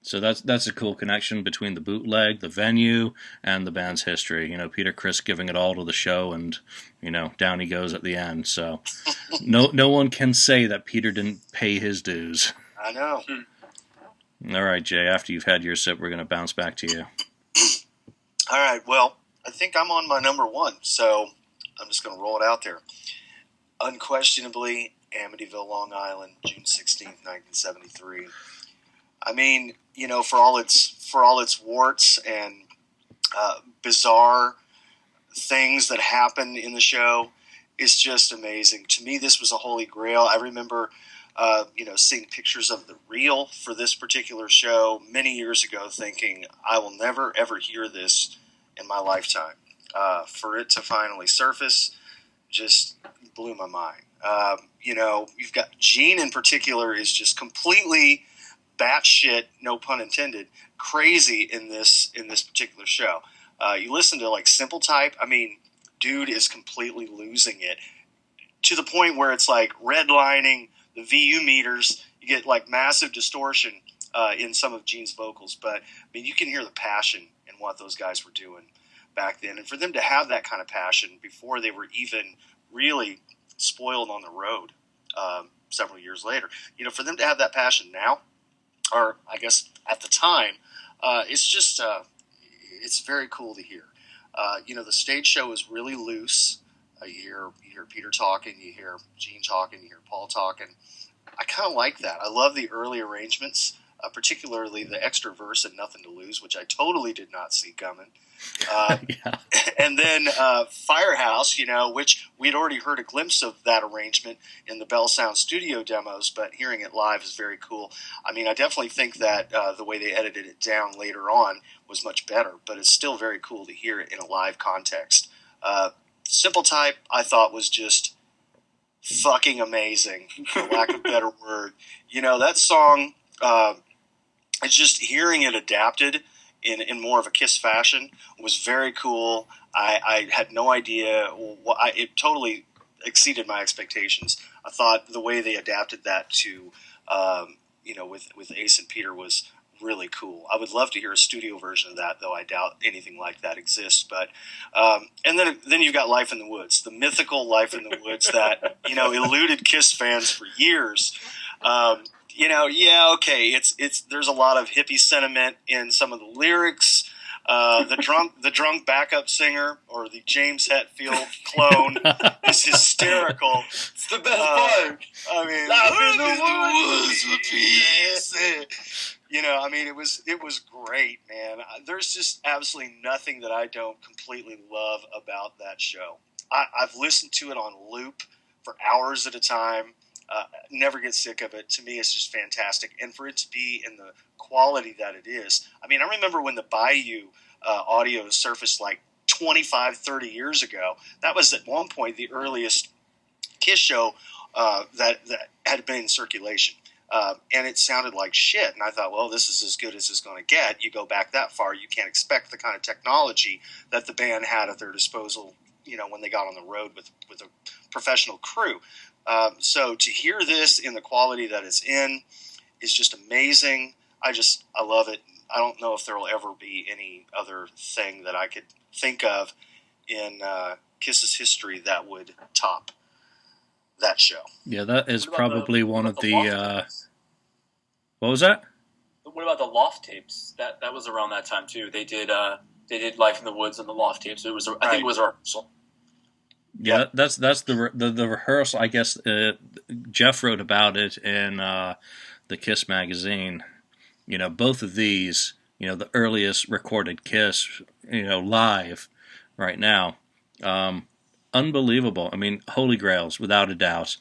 So that's a cool connection between the bootleg, the venue, and the band's history. Peter Criss giving it all to the show, and down he goes at the end. So no one can say that Peter didn't pay his dues. I know. All right, Jay. After you've had your sip, we're going to bounce back to you. All right. Well, I think I'm on my number one, so I'm just going to roll it out there. Unquestionably, Amityville, Long Island, June 16th, 1973. I mean, for all its warts and bizarre things that happen in the show, it's just amazing. To me, this was a holy grail. I remember, seeing pictures of the reel for this particular show many years ago, thinking, I will never, ever hear this in my lifetime. For it to finally surface just blew my mind. You've got Gene in particular is just completely batshit, no pun intended, crazy in this particular show. You listen to like Simple Type. I mean, dude is completely losing it to the point where it's like redlining the VU meters. You get like massive distortion in some of Gene's vocals, but I mean, you can hear the passion in what those guys were doing back then. And for them to have that kind of passion before they were even really spoiled on the road several years later, for them to have that passion now, or I guess at the time, it's just, it's very cool to hear. The stage show is really loose. You hear Peter talking, you hear Gene talking, you hear Paul talking. I kind of like that. I love the early arrangements, particularly the extra verse and Nothing to Lose, which I totally did not see coming. Yeah. And then Firehouse, which we'd already heard a glimpse of that arrangement in the Bell Sound studio demos, but hearing it live is very cool. I mean, I definitely think that the way they edited it down later on was much better, but it's still very cool to hear it in a live context. Simple Type, I thought, was just fucking amazing, for lack of a better word. That song, it's just hearing it adapted in more of a Kiss fashion was very cool. I had no idea. It totally exceeded my expectations. I thought the way they adapted that to, with Ace and Peter was really cool. I would love to hear a studio version of that, though I doubt anything like that exists. But and then you've got Life in the Woods, the mythical Life in the Woods that eluded Kiss fans for years. Okay, it's there's a lot of hippie sentiment in some of the lyrics. The drunk backup singer, or the James Hetfield clone, is hysterical. It's the best part. I mean, Life in the Woods for peace. It was great, man. There's just absolutely nothing that I don't completely love about that show. I've listened to it on loop for hours at a time. Never get sick of it. To me, it's just fantastic. And for it to be in the quality that it is. I mean, I remember when the Bayou audio surfaced like 25, 30 years ago. That was at one point the earliest Kiss show that had been in circulation. And it sounded like shit. And I thought, well, this is as good as it's going to get. You go back that far, you can't expect the kind of technology that the band had at their disposal, when they got on the road with a professional crew. So to hear this in the quality that it's in is just amazing. I love it. I don't know if there will ever be any other thing that I could think of in Kiss's history that would top that show. Yeah, that is probably one of the what was that? What about the Loft tapes? That was around that time too. They did Life in the Woods and the Loft tapes. It was I think it was a rehearsal. Yeah, that's the rehearsal. I guess Jeff wrote about it in the Kiss magazine. Both of these, the earliest recorded Kiss, live right now. Unbelievable. I mean, holy grails, without a doubt.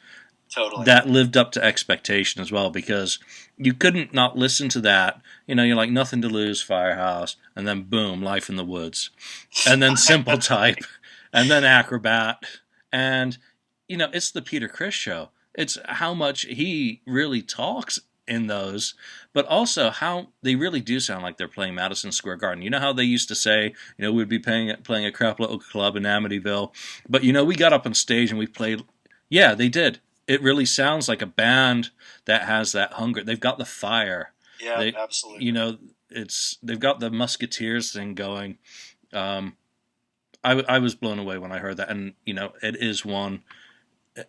Totally. That lived up to expectation as well, because you couldn't not listen to that. You're like, Nothing to Lose, Firehouse, and then boom, Life in the Woods. And then Simple Type, and then Acrobat. And, it's the Peter Criss show. It's how much he really talks in those, but also how they really do sound like they're playing Madison Square Garden. You know how they used to say, we'd be playing a crap little club in Amityville, but we got up on stage and we played. Yeah, they did. It really sounds like a band that has that hunger. They've got the fire. Yeah, absolutely. They've got the Musketeers thing going. I was blown away when I heard that, and it is one.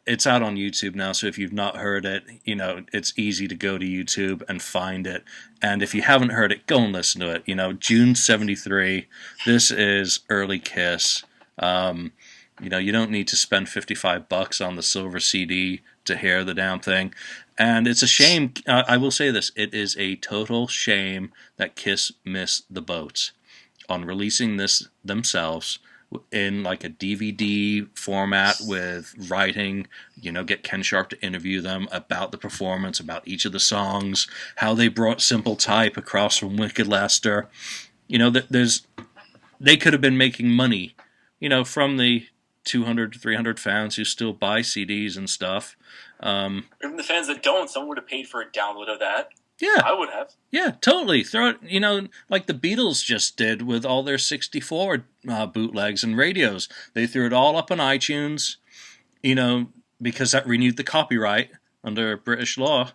It's out on YouTube now, so if you've not heard it, it's easy to go to YouTube and find it. And if you haven't heard it, go and listen to it. June '73. This is early Kiss. You don't need to spend $55 on the silver CD to hear the damn thing. And it's a shame. I will say this: it is a total shame that Kiss missed the boat on releasing this themselves in like a DVD format with writing, get Ken Sharp to interview them about the performance, about each of the songs, how they brought Simple Type across from Wicked Lester. They could have been making money, from the 200 to 300 fans who still buy CDs and stuff. Even the fans that don't, someone would have paid for a download of that. Yeah. I would have. Yeah, totally. Throw it, like the Beatles just did with all their 64 bootlegs and radios. They threw it all up on iTunes, because that renewed the copyright under British law,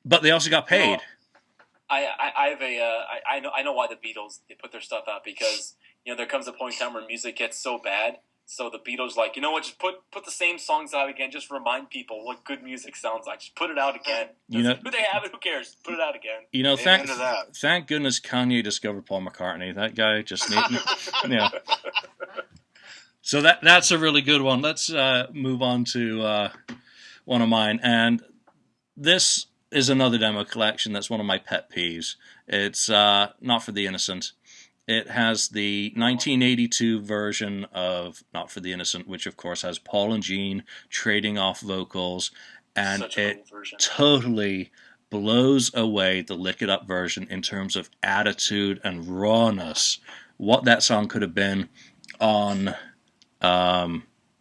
But they also got paid. I know why the Beatles, they put their stuff out, because there comes a point in time where music gets so bad, so the Beatles like, you know what, just put the same songs out again, just remind people what good music sounds like, just put it out again. Who they have it, who cares, put it out again. Thank goodness Kanye discovered Paul McCartney. That guy just yeah. So that's a really good one. Let's move on to one of mine, and this is another demo collection that's one of my pet peeves. It's Not for the Innocent. It has the 1982 version of Not for the Innocent, which of course has Paul and Gene trading off vocals, and it totally blows away the Lick It Up version in terms of attitude and rawness. What that song could have been on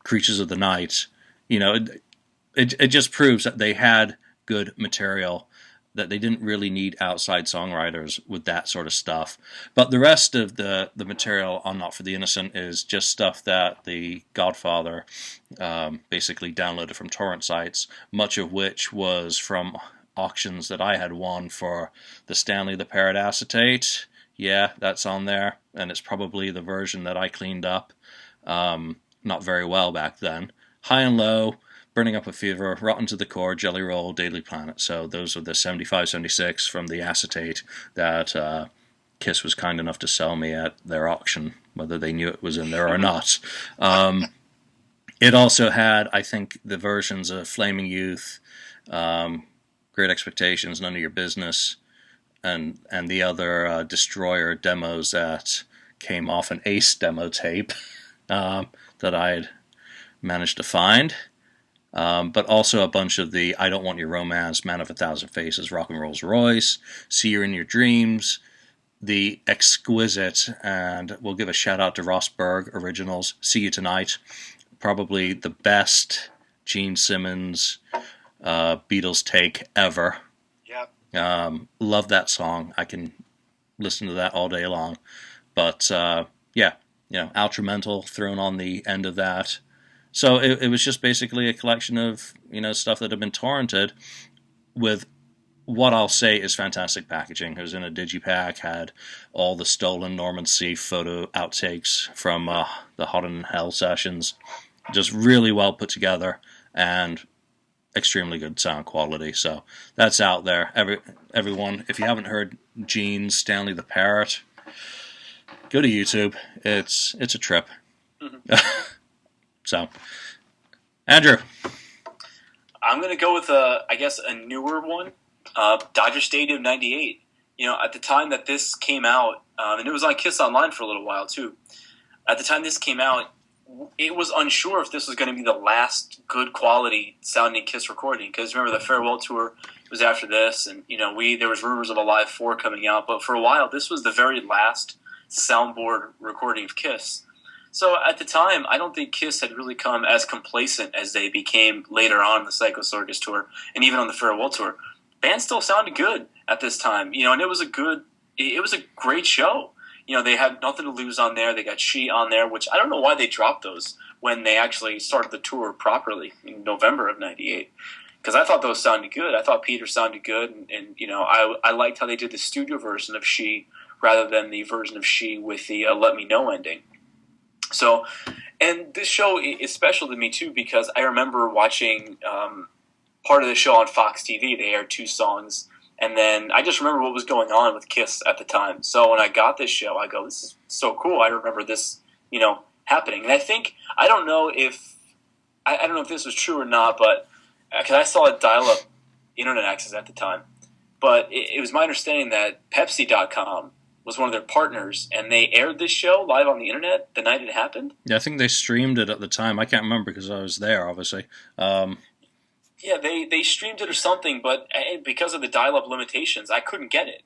Creatures of the Night, it just proves that they had good material, that they didn't really need outside songwriters with that sort of stuff. But the rest of the material on Not for the Innocent is just stuff that the Godfather basically downloaded from torrent sites, much of which was from auctions that I had won for the Stanley the Parrot acetate. Yeah, that's on there, and it's probably the version that I cleaned up not very well back then. High and Low, Burning Up a Fever, Rotten to the Core, Jelly Roll, Daily Planet. So those are the 75, 76 from the acetate that Kiss was kind enough to sell me at their auction, whether they knew it was in there or not. It also had, I think, the versions of Flaming Youth, Great Expectations, None of Your Business, and the other Destroyer demos that came off an Ace demo tape that I had managed to find. But also a bunch of the I Don't Want Your Romance, Man of a Thousand Faces, Rock and Rolls Royce, See You in Your Dreams, the exquisite, and we'll give a shout out to Ross Berg originals, See You Tonight, probably the best Gene Simmons Beatles take ever. Yep. Love that song. I can listen to that all day long. But yeah, Outramental thrown on the end of that. So it was just basically a collection of stuff that had been torrented with what I'll say is fantastic packaging. It was in a digipack, had all the stolen Norman C. photo outtakes from the Hot in Hell sessions, just really well put together and extremely good sound quality. So that's out there. Everyone, if you haven't heard Gene's Stanley the Parrot, go to YouTube. It's a trip. Mm-hmm. So, Andrew. I'm going to go with, I guess, a newer one, Dodger Stadium 98. At the time that this came out, and it was on Kiss Online for a little while, too. At the time this came out, it was unsure if this was going to be the last good quality sounding Kiss recording, because remember, the farewell tour was after this, and, there was rumors of a Live 4 coming out, but for a while, this was the very last soundboard recording of Kiss. So at the time, I don't think Kiss had really come as complacent as they became later on the Psycho Circus tour and even on the farewell tour. Band still sounded good at this time, and it was a great show. They had Nothing to Lose on there. They got She on there, which I don't know why they dropped those when they actually started the tour properly in November of '98. Because I thought those sounded good. I thought Peter sounded good, and I liked how they did the studio version of She rather than the version of She with the Let Me Know ending. So, and this show is special to me, too, because I remember watching part of the show on Fox TV. They aired 2 songs, and then I just remember what was going on with Kiss at the time. So when I got this show, I go, this is so cool. I remember this, happening. And I don't know if this was true or not, but because I saw a dial-up internet access at the time, but it was my understanding that Pepsi.com was one of their partners, and they aired this show live on the internet the night it happened. Yeah, I think they streamed it at the time. I can't remember because I was there, obviously. Yeah, they streamed it or something, but because of the dial-up limitations, I couldn't get it.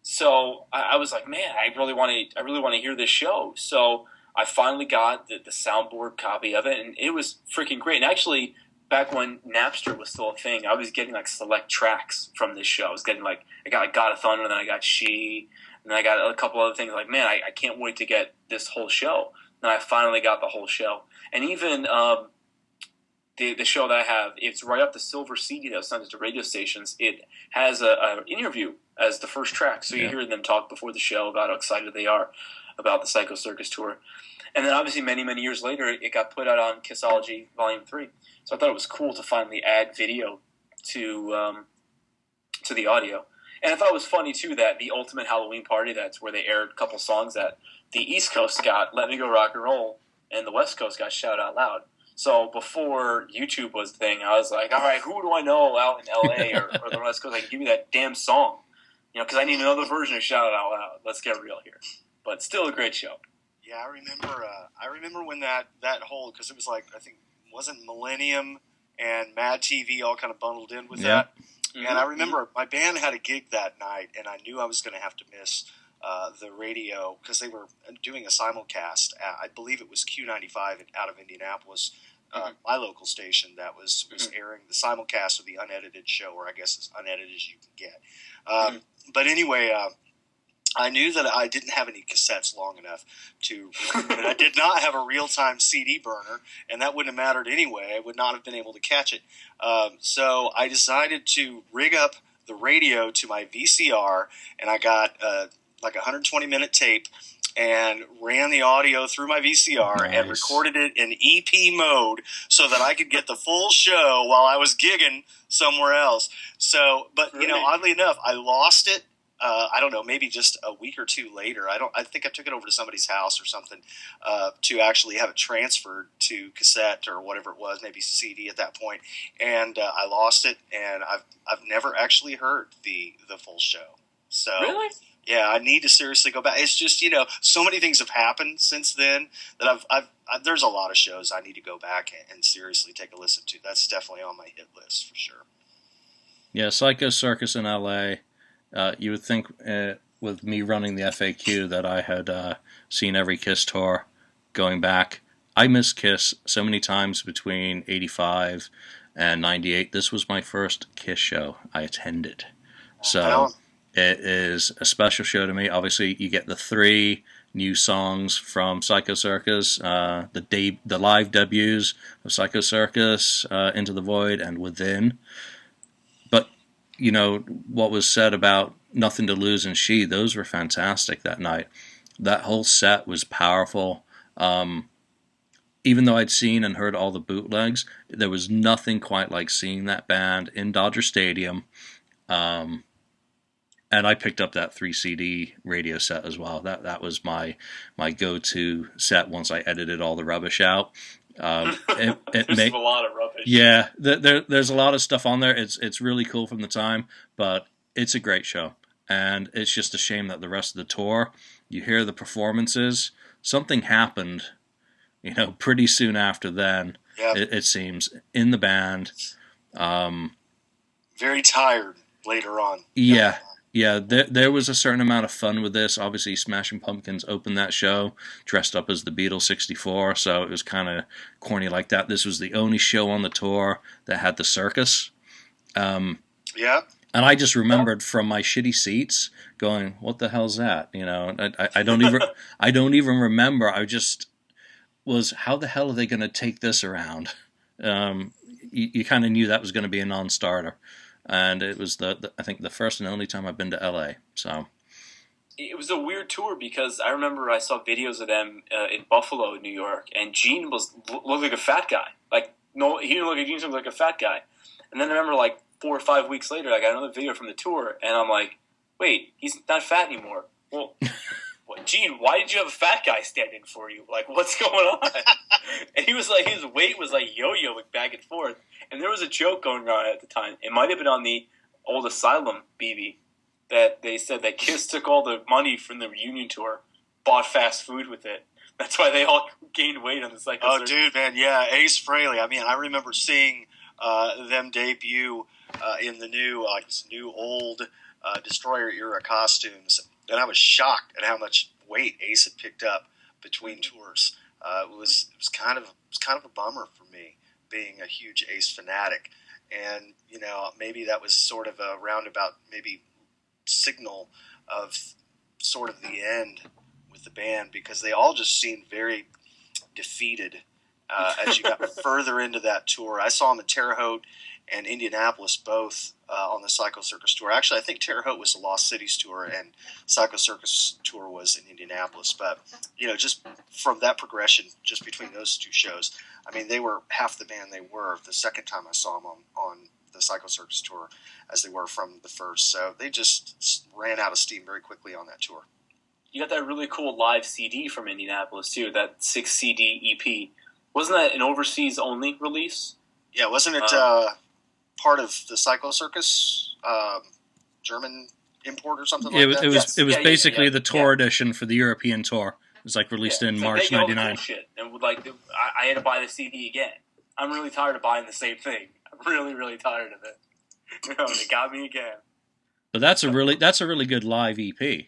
So I was like, man, I really want to hear this show. So I finally got the soundboard copy of it, and it was freaking great. And actually, back when Napster was still a thing, I was getting select tracks from this show. I was getting I got God of Thunder, and then I got She. And I got a couple other things man, I can't wait to get this whole show. And I finally got the whole show. And even the show that I have, it's right up the silver CD that was sent to radio stations. It has an interview as the first track, so you hear them talk before the show about how excited they are about the Psycho Circus tour. And then obviously many, many years later, it got put out on Kissology Volume 3. So I thought it was cool to finally add video to the audio. And I thought it was funny, too, that the Ultimate Halloween Party, that's where they aired a couple songs that the East Coast got Let Me Go Rock and Roll, and the West Coast got Shout Out Loud. So before YouTube was the thing, I was like, all right, who do I know out in L.A. or the West Coast? I can give me that damn song. Because I need another version of Shout It Out Loud. Let's get real here. But still a great show. Yeah, I remember when that whole, because it was like, I think, wasn't Millennium and Mad TV all kind of bundled in with that? Mm-hmm. And I remember my band had a gig that night, and I knew I was going to have to miss the radio because they were doing a simulcast. I believe it was Q95 out of Indianapolis, my local station that was airing the simulcast of the unedited show, or I guess as unedited as you can get. But anyway, I knew that I didn't have any cassettes long enough to, and I did not have a real-time CD burner, and that wouldn't have mattered anyway. I would not have been able to catch it. So I decided to rig up the radio to my VCR, and I got like a 120-minute tape and ran the audio through my VCR and recorded it in EP mode so that I could get the full show while I was gigging somewhere else. So, but, oddly enough, I lost it. I don't know, maybe just a week or two later. I think I took it over to somebody's house or something to actually have it transferred to cassette or whatever it was, maybe CD at that point. And I lost it, and I've never actually heard the full show. So really? Yeah, I need to seriously go back. It's just, so many things have happened since then that I've there's a lot of shows I need to go back and seriously take a listen to. That's definitely on my hit list for sure. Yeah, Psycho Circus in L.A., you would think with me running the FAQ that I had seen every Kiss tour going back. I missed Kiss so many times between 85 and 98. This was my first Kiss show I attended. So it is a special show to me. Obviously, you get the 3 new songs from Psycho Circus, the live debuts of Psycho Circus, Into the Void, and Within. But, what was said about Nothing to Lose and She, those were fantastic that night. That whole set was powerful. Even though I'd seen and heard all the bootlegs, there was nothing quite like seeing that band in Dodger Stadium. And I picked up that 3 CD radio set as well. That was my go-to set once I edited all the rubbish out. There's a lot of rubbish. Yeah, there's a lot of stuff on there. It's really cool from the time, but it's a great show. And it's just a shame that the rest of the tour, you hear the performances, something happened, pretty soon after then, it seems, in the band. Very tired later on. Yeah, there was a certain amount of fun with this. Obviously, Smashing Pumpkins opened that show, dressed up as the Beatles 64, so it was kind of corny like that. This was the only show on the tour that had the circus. And I just remembered from my shitty seats going, "What the hell's that?" I don't even remember. I just was, how the hell are they going to take this around? You kind of knew that was going to be a non-starter. And it was I think the first and only time I've been to LA. So it was a weird tour because I remember I saw videos of them in Buffalo, New York, and Gene looked like a fat guy. He didn't look like Gene, he looked like a fat guy. And then I remember 4 or 5 weeks later, I got another video from the tour, and I'm like, wait, he's not fat anymore. Well, Gene, why did you have a fat guy standing for you? What's going on? And he was his weight was yo-yoing back and forth. And there was a joke going on at the time. It might have been on the old Asylum BB that they said that Kiss took all the money from the reunion tour, bought fast food with it. That's why they all gained weight on the Psycho Circus. Dude, man, yeah, Ace Frehley. I mean, I remember seeing them debut in the new old Destroyer era costumes, and I was shocked at how much weight Ace had picked up between tours. It was kind of a bummer for me, being a huge Ace fanatic, and maybe that was sort of a roundabout maybe signal of sort of the end with the band, because they all just seemed very defeated as you got further into that tour. I saw them at Terre Haute and Indianapolis both on the Psycho Circus tour. Actually, I think Terre Haute was the Lost Cities tour and Psycho Circus tour was in Indianapolis. But, just from that progression, just between those two shows, I mean, they were half the band they were the second time I saw them on the Psycho Circus tour as they were from the first. So they just ran out of steam very quickly on that tour. You got that really cool live CD from Indianapolis, too, that 6 CD EP. Wasn't that an overseas-only release? Yeah, wasn't it part of the Psycho Circus German import or something like that? It was basically the tour edition for the European tour. It was released in March '99. Shit, and I had to buy the CD again. I'm really tired of buying the same thing. I'm really, really tired of it. They got me again. But that's a really good live EP.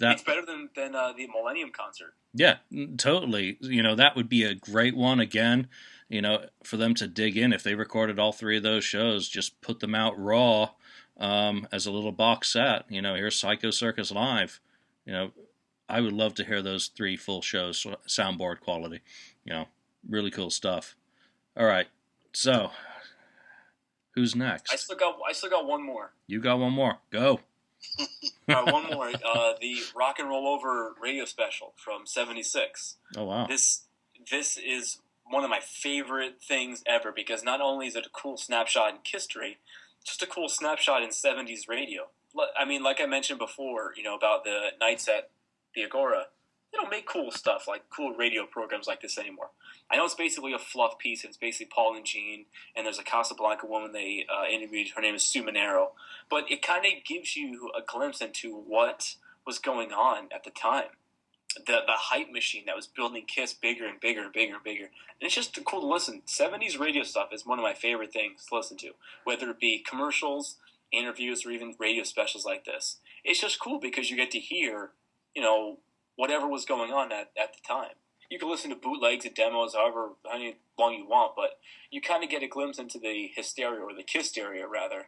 It's better than the Millennium concert. Yeah, totally. That would be a great one again. For them to dig in. If they recorded all 3 of those shows, just put them out raw as a little box set. Here's Psycho Circus live. I would love to hear those 3 full shows, soundboard quality. Really cool stuff. All right, so who's next? I still got one more. You got one more. Go. One more. The Rock and Roll Over radio special from '76. Oh wow. This is one of my favorite things ever because not only is it a cool snapshot in history, just a cool snapshot in 70s radio. I mean, like I mentioned before, about the nights at the Agora, they don't make cool stuff like cool radio programs like this anymore. I know it's basically a fluff piece, and it's basically Paul and Jean, and there's a Casablanca woman they interviewed. Her name is Sue Monero. But it kind of gives you a glimpse into what was going on at the time. The hype machine that was building Kiss bigger and bigger and bigger and bigger. And it's just cool to listen. 70s radio stuff is one of my favorite things to listen to, whether it be commercials, interviews, or even radio specials like this. It's just cool because you get to hear, whatever was going on at the time. You can listen to bootlegs and demos however long you want, but you kind of get a glimpse into the hysteria, or the Kiss-teria, rather,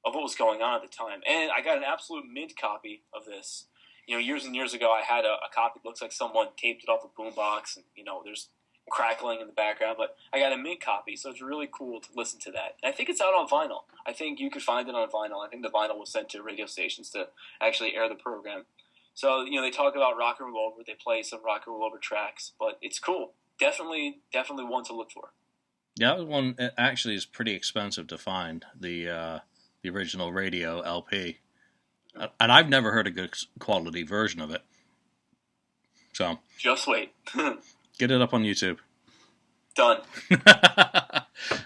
of what was going on at the time. And I got an absolute mint copy of this. Years and years ago, I had a copy that looks like someone taped it off a boombox, and, there's crackling in the background, but I got a mint copy, so it's really cool to listen to that. And I think it's out on vinyl. I think you could find it on vinyl. I think the vinyl was sent to radio stations to actually air the program. So, they talk about Rock and Roll Over, they play some Rock and Roll Over tracks, but it's cool. Definitely one to look for. Yeah, that one actually is pretty expensive to find, the original radio LP. And I've never heard a good quality version of it. So just wait. Get it up on YouTube. Done.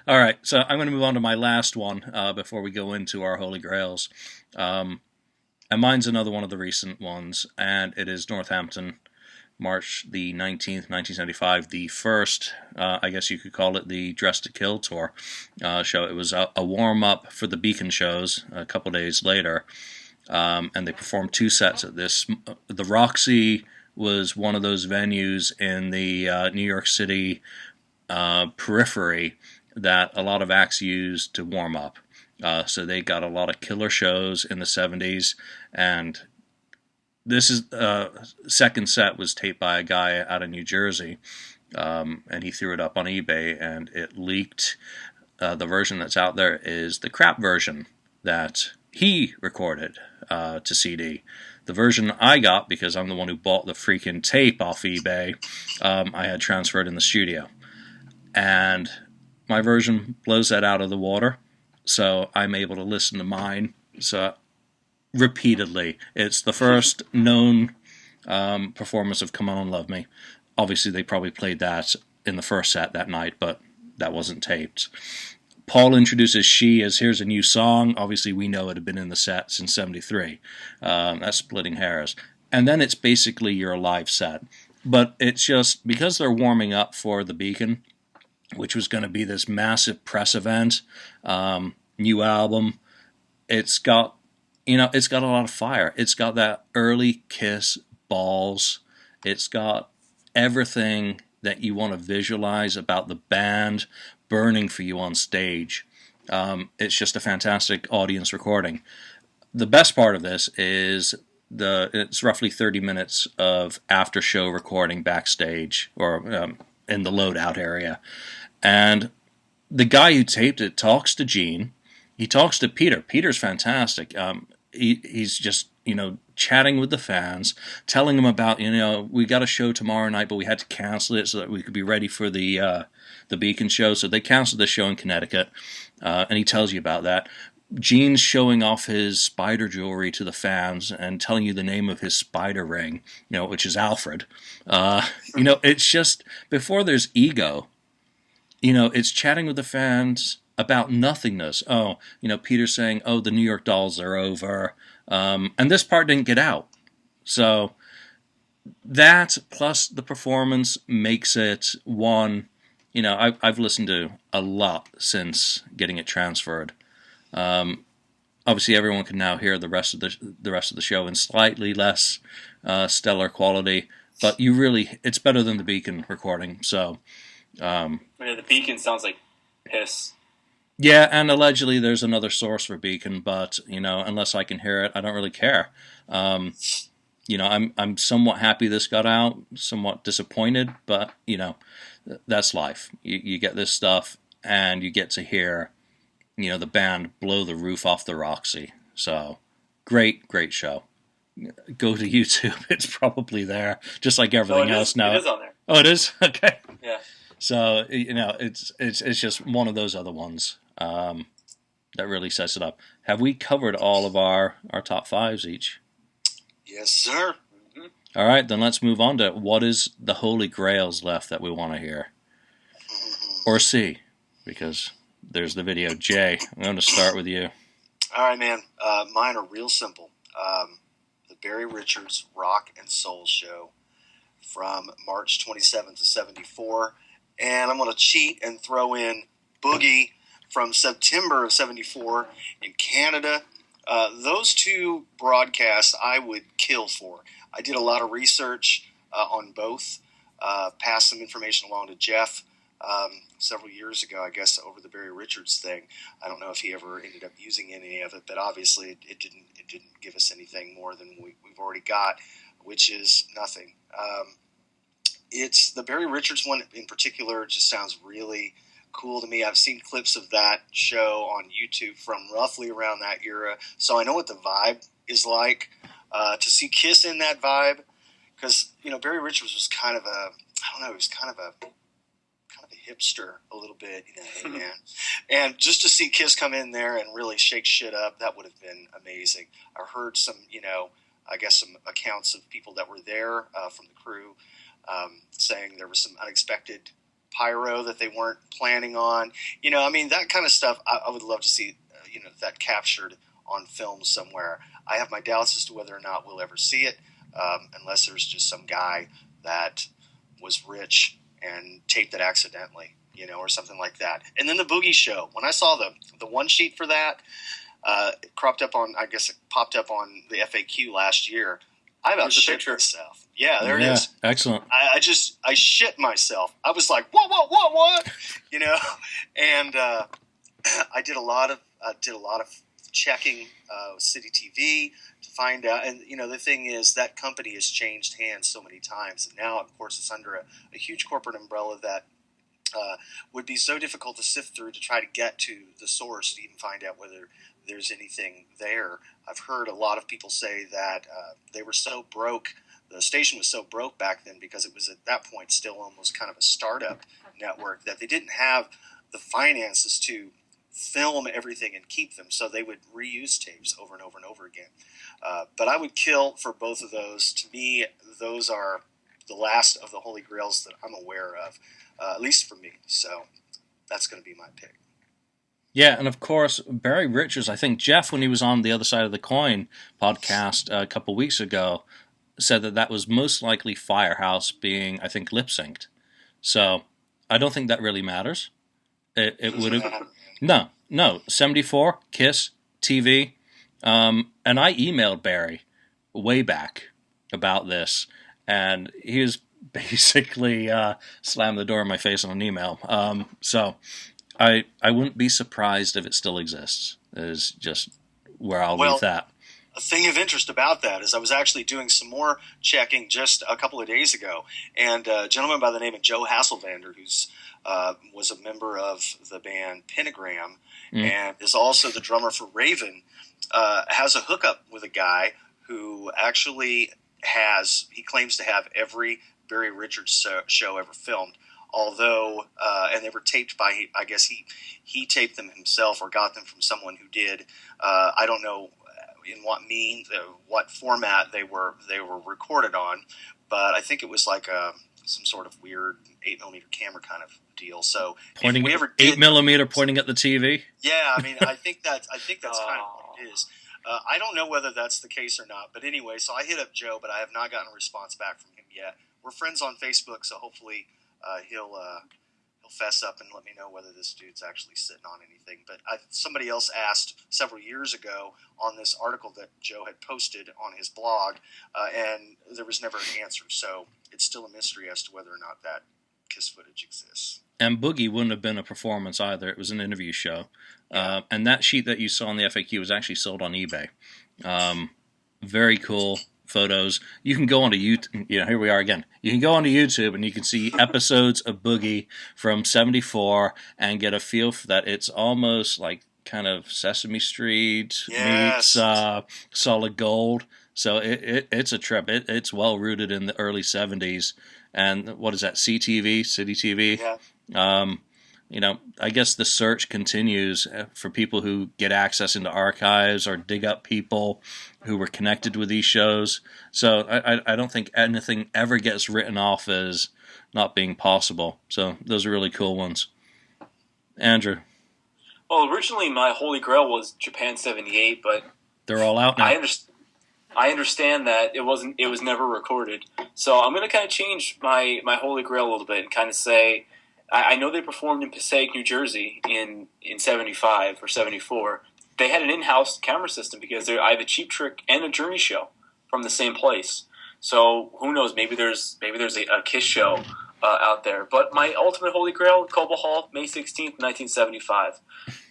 All right, so I'm going to move on to my last one before we go into our Holy Grails. And mine's another one of the recent ones, and it is Northampton, March the 19th, 1975, the first, I guess you could call it the Dress to Kill tour show. It was a warm-up for the Beacon shows a couple days later. And they performed 2 sets at this. The Roxy was one of those venues in the New York City periphery that a lot of acts used to warm up. So they got a lot of killer shows in the 70s. And this is second set was taped by a guy out of New Jersey. And he threw it up on eBay, and it leaked. The version that's out there is the crap version that he recorded to CD. The version I got, because I'm the one who bought the freaking tape off eBay, I had transferred in the studio. And my version blows that out of the water, so I'm able to listen to mine repeatedly. It's the first known performance of Come On Love Me. Obviously, they probably played that in the first set that night, but that wasn't taped. Paul introduces She as here's a new song. Obviously, we know it had been in the set since '73. That's splitting hairs. And then it's basically your live set. But it's just, because they're warming up for the Beacon, which was going to be this massive press event, new album, it's got a lot of fire. It's got that early Kiss balls. It's got everything that you want to visualize about the band burning for you on stage. It's just a fantastic audience recording. The best part of this is it's roughly 30 minutes of after show recording backstage, or in the loadout area. And the guy who taped it talks to Gene. He talks to Peter. Peter's fantastic. He's just, chatting with the fans, telling them about, we got a show tomorrow night, but we had to cancel it so that we could be ready for the Beacon show. So they canceled the show in Connecticut, and he tells you about that. Gene's showing off his spider jewelry to the fans and telling you the name of his spider ring, which is Alfred. It's just, before there's ego, it's chatting with the fans about nothingness. Peter's saying, the New York Dolls are over. And this part didn't get out. So that plus the performance makes it one, I've listened to a lot since getting it transferred. Obviously everyone can now hear the rest of the show in slightly less stellar quality, but it's better than the Beacon recording. So the Beacon sounds like piss. Yeah, and allegedly there's another source for Beacon, but unless I can hear it, I don't really care. I'm somewhat happy this got out, somewhat disappointed, but that's life. You get this stuff, and you get to hear, the band blow the roof off the Roxy. So great show. Go to YouTube; it's probably there, just like everything else now. It is on there. Oh, it is? Okay. Yeah. So it's just one of those other ones that really sets it up. Have we covered all of our top fives each? Yes, sir. Mm-hmm. All right, then let's move on to what is the holy grails left that we want to hear or see, because there's the video. Jay, I'm going to start with you. All right, man. Mine are real simple. The Barry Richards Rock and Soul Show from March 27th of 74. And I'm going to cheat and throw in Boogie from September of 74 in Canada. Those two broadcasts I would kill for. I did a lot of research on both, passed some information along to Jeff several years ago, I guess, over the Barry Richards thing. I don't know if he ever ended up using any of it, but obviously it didn't give us anything more than we've already got, which is nothing. It's the Barry Richards one in particular just sounds really cool to me. I've seen clips of that show on YouTube from roughly around that era, so I know what the vibe is like. To see Kiss in that vibe, because Barry Richards was kind of he was kind of a hipster a little bit, hey man. And just to see Kiss come in there and really shake shit up, that would have been amazing. I heard some, I guess some accounts of people that were there from the crew. Saying there was some unexpected pyro that they weren't planning on. That kind of stuff I would love to see, that captured on film somewhere. I have my doubts as to whether or not we'll ever see it, unless there's just some guy that was rich and taped it accidentally, or something like that. And then the Boogie Show. When I saw the one sheet for that, it popped up on the FAQ last year. I about shit myself. Yeah, there it is. Excellent. I shit myself. I was like, what? And I did a lot of checking City TV to find out. And the thing is, that company has changed hands so many times, and now, of course, it's under a huge corporate umbrella that would be so difficult to sift through to try to get to the source to even find out whether there's anything there. I've heard a lot of people say that they were so broke, the station was so broke back then because it was at that point still almost kind of a startup network, that they didn't have the finances to film everything and keep them, so they would reuse tapes over and over and over again. But I would kill for both of those. To me, those are the last of the holy grails that I'm aware of, at least for me. So that's going to be my pick. Yeah, and of course, Barry Richards, I think Jeff, when he was on the Other Side of the Coin podcast a couple weeks ago, said that was most likely Firehouse being, I think, lip-synced. So I don't think that really matters. It would have... No. 74, KISS, TV. And I emailed Barry way back about this, and he was basically slammed the door in my face on an email. So I wouldn't be surprised if it still exists, is just where I'll leave that. thing of interest about that is I was actually doing some more checking just a couple of days ago, and a gentleman by the name of Joe Hasselvander, who's was a member of the band Pentagram and is also the drummer for Raven, has a hookup with a guy who actually he claims to have every Barry Richards show ever filmed. Although, and they were taped by, I guess he taped them himself or got them from someone who did. I don't know in what format they were recorded on, but I think it was like some sort of weird 8mm camera kind of deal. So pointing if we ever 8mm pointing at the TV. Yeah, I mean, I think that's kind of what it is. I don't know whether that's the case or not, but anyway, so I hit up Joe, but I have not gotten a response back from him yet. We're friends on Facebook, so hopefully he'll fess up and let me know whether this dude's actually sitting on anything. But somebody else asked several years ago on this article that Joe had posted on his blog, and there was never an answer. So it's still a mystery as to whether or not that KISS footage exists. And Boogie wouldn't have been a performance either. It was an interview show. Yeah. And that sheet that you saw in the FAQ was actually sold on eBay. Very cool photos. You can go onto YouTube. Here we are again. You can go onto YouTube and you can see episodes of Boogie from '74 and get a feel for that. It's almost like kind of Sesame Street meets Solid Gold. So it's a trip. It's well rooted in the early '70s. And what is that? CTV, City TV. Yeah. I guess the search continues for people who get access into archives or dig up people who were connected with these shows. So I don't think anything ever gets written off as not being possible. So those are really cool ones. Andrew. Well, originally my Holy Grail was Japan '78, but they're all out now. I understand that it was never recorded. So I'm going to kind of change my Holy Grail a little bit and kind of say, I know they performed in Passaic, New Jersey in '75 or '74. They had an in-house camera system because I have a Cheap Trick and a Journey show from the same place. So who knows? Maybe there's a KISS show out there. But my ultimate Holy Grail, Cobo Hall, May 16th, 1975.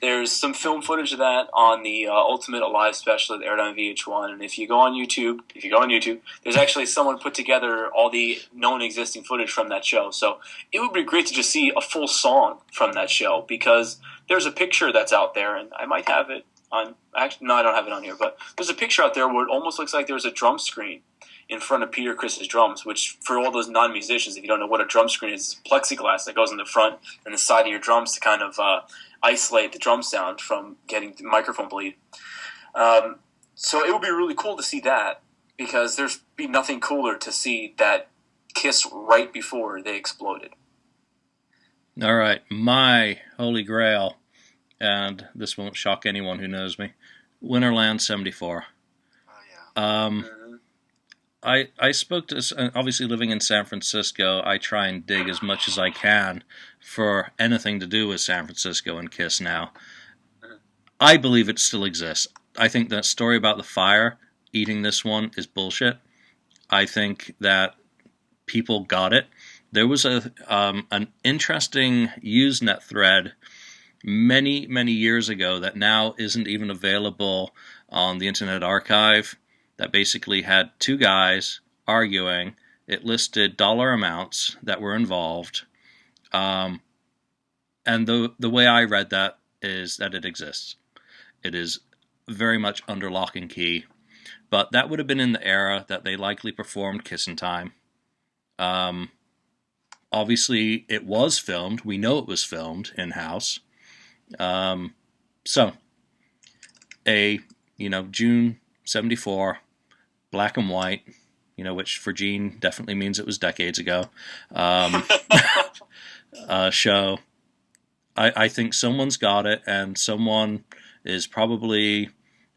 There's some film footage of that on the Ultimate Alive special that aired on VH1. And if you go on YouTube, there's actually someone put together all the known existing footage from that show. So it would be great to just see a full song from that show because there's a picture that's out there, and I might have it on. Actually, no, I don't have it on here, but there's a picture out there where it almost looks like there's a drum screen in front of Peter Criss's drums, which for all those non-musicians, if you don't know what a drum screen is, it's plexiglass that goes in the front and the side of your drums to kind of isolate the drum sound from getting the microphone bleed. So it would be really cool to see that because there's be nothing cooler to see that KISS right before they exploded. All right, my Holy Grail, and this won't shock anyone who knows me, Winterland '74. Oh, yeah. I spoke to, obviously living in San Francisco, I try and dig as much as I can for anything to do with San Francisco and KISS now. I believe it still exists. I think that story about the fire eating this one is bullshit. I think that people got it. There was an interesting Usenet thread many, many years ago that now isn't even available on the Internet Archive that basically had two guys arguing. It listed dollar amounts that were involved. And the way I read that is that it exists. It is very much under lock and key. But that would have been in the era that they likely performed Kissin' Time. Obviously, it was filmed. We know it was filmed in-house. So, June '74, black and white, which for Gene definitely means it was decades ago, show. I think someone's got it, and someone is probably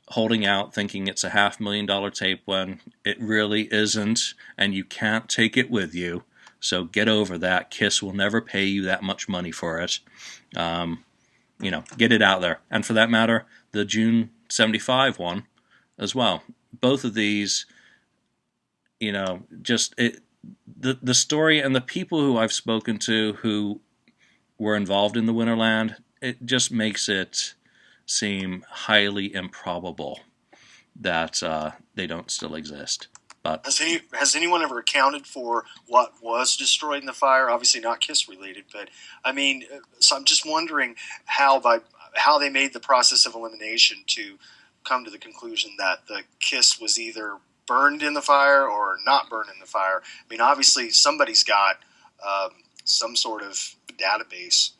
holding out thinking it's a $500,000 tape when it really isn't, and you can't take it with you. So get over that. KISS will never pay you that much money for it. Get it out there. And for that matter, the June '75 one as well. Both of these, the story and the people who I've spoken to who were involved in the Winterland, it just makes it seem highly improbable that they don't still exist. But has anyone ever accounted for what was destroyed in the fire? Obviously not Kiss related, but I mean, so I'm just wondering how they made the process of elimination to come to the conclusion that the Kiss was either burned in the fire or not burned in the fire. I mean, obviously somebody's got some sort of database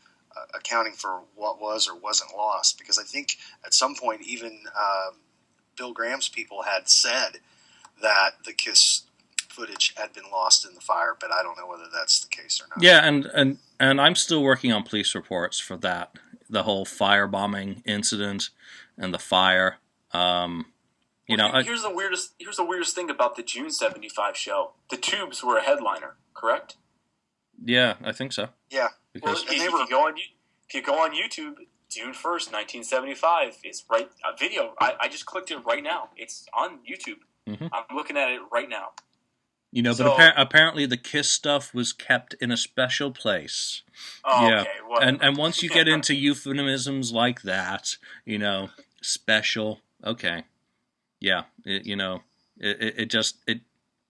accounting for what was or wasn't lost, because I think at some point even Bill Graham's people had said that the Kiss footage had been lost in the fire, but I don't know whether that's the case or not. Yeah, and I'm still working on police reports for that, the whole firebombing incident and the fire. Here's the weirdest thing about the June '75 show. The Tubes were a headliner, correct? Yeah, I think so. Yeah. Because if you go on YouTube, June 1st, 1975, it's right a video. I just clicked it right now. It's on YouTube. Mm-hmm. I'm looking at it right now. But apparently the Kiss stuff was kept in a special place. Oh, yeah. Okay. Whatever. And once you get into euphemisms like that, special, okay. Yeah,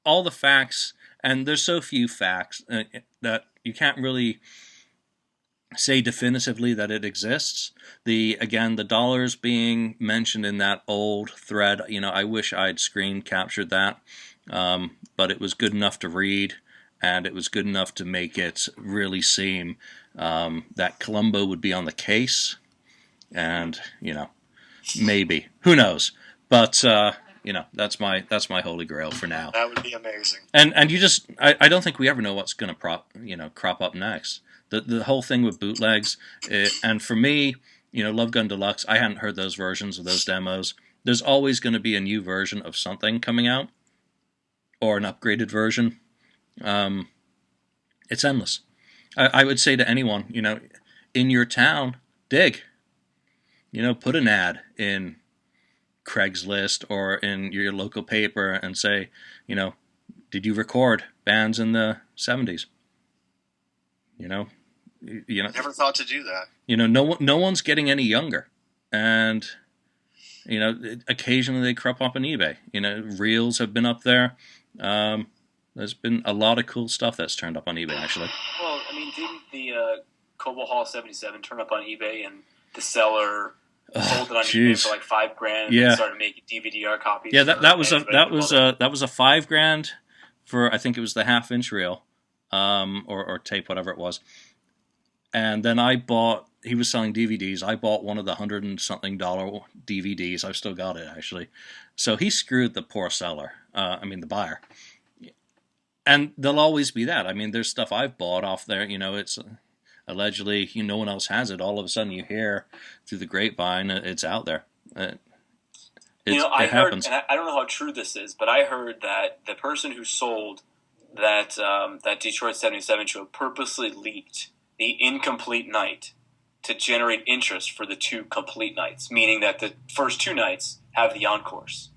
all the facts, and there's so few facts that you can't really say definitively that it exists. The dollars being mentioned in that old thread, I wish I'd screen captured that, but it was good enough to read, and it was good enough to make it really seem that Columbo would be on the case, and maybe, who knows, but that's my holy grail for now. That would be amazing. And I don't think we ever know what's going to crop up next. The whole thing with bootlegs, and for me, Love Gun Deluxe, I hadn't heard those versions of those demos. There's always going to be a new version of something coming out, or an upgraded version. It's endless. I would say to anyone, in your town, dig. Put an ad in Craigslist or in your local paper and say, did you record bands in the 70s? Never thought to do that. No one's getting any younger, and occasionally they crop up on eBay. Reels have been up there. There's been a lot of cool stuff that's turned up on eBay, actually. Well, I mean, didn't the Cobalt Hall '77 turn up on eBay, and the seller sold it on eBay for like $5,000, and then started making DVD-R copies? Yeah, that was a $5,000 for, I think it was the half-inch reel, or tape, whatever it was. And then he was selling DVDs. I bought one of the $100 and something DVDs. I've still got it, actually. So he screwed the poor seller. The buyer. And there'll always be that. I mean, there's stuff I've bought off there. It's allegedly, no one else has it. All of a sudden you hear through the grapevine it's out there. It happens. And I don't know how true this is, but I heard that the person who sold that Detroit '77 show purposely leaked the incomplete night to generate interest for the two complete nights, meaning that the first two nights have the encores.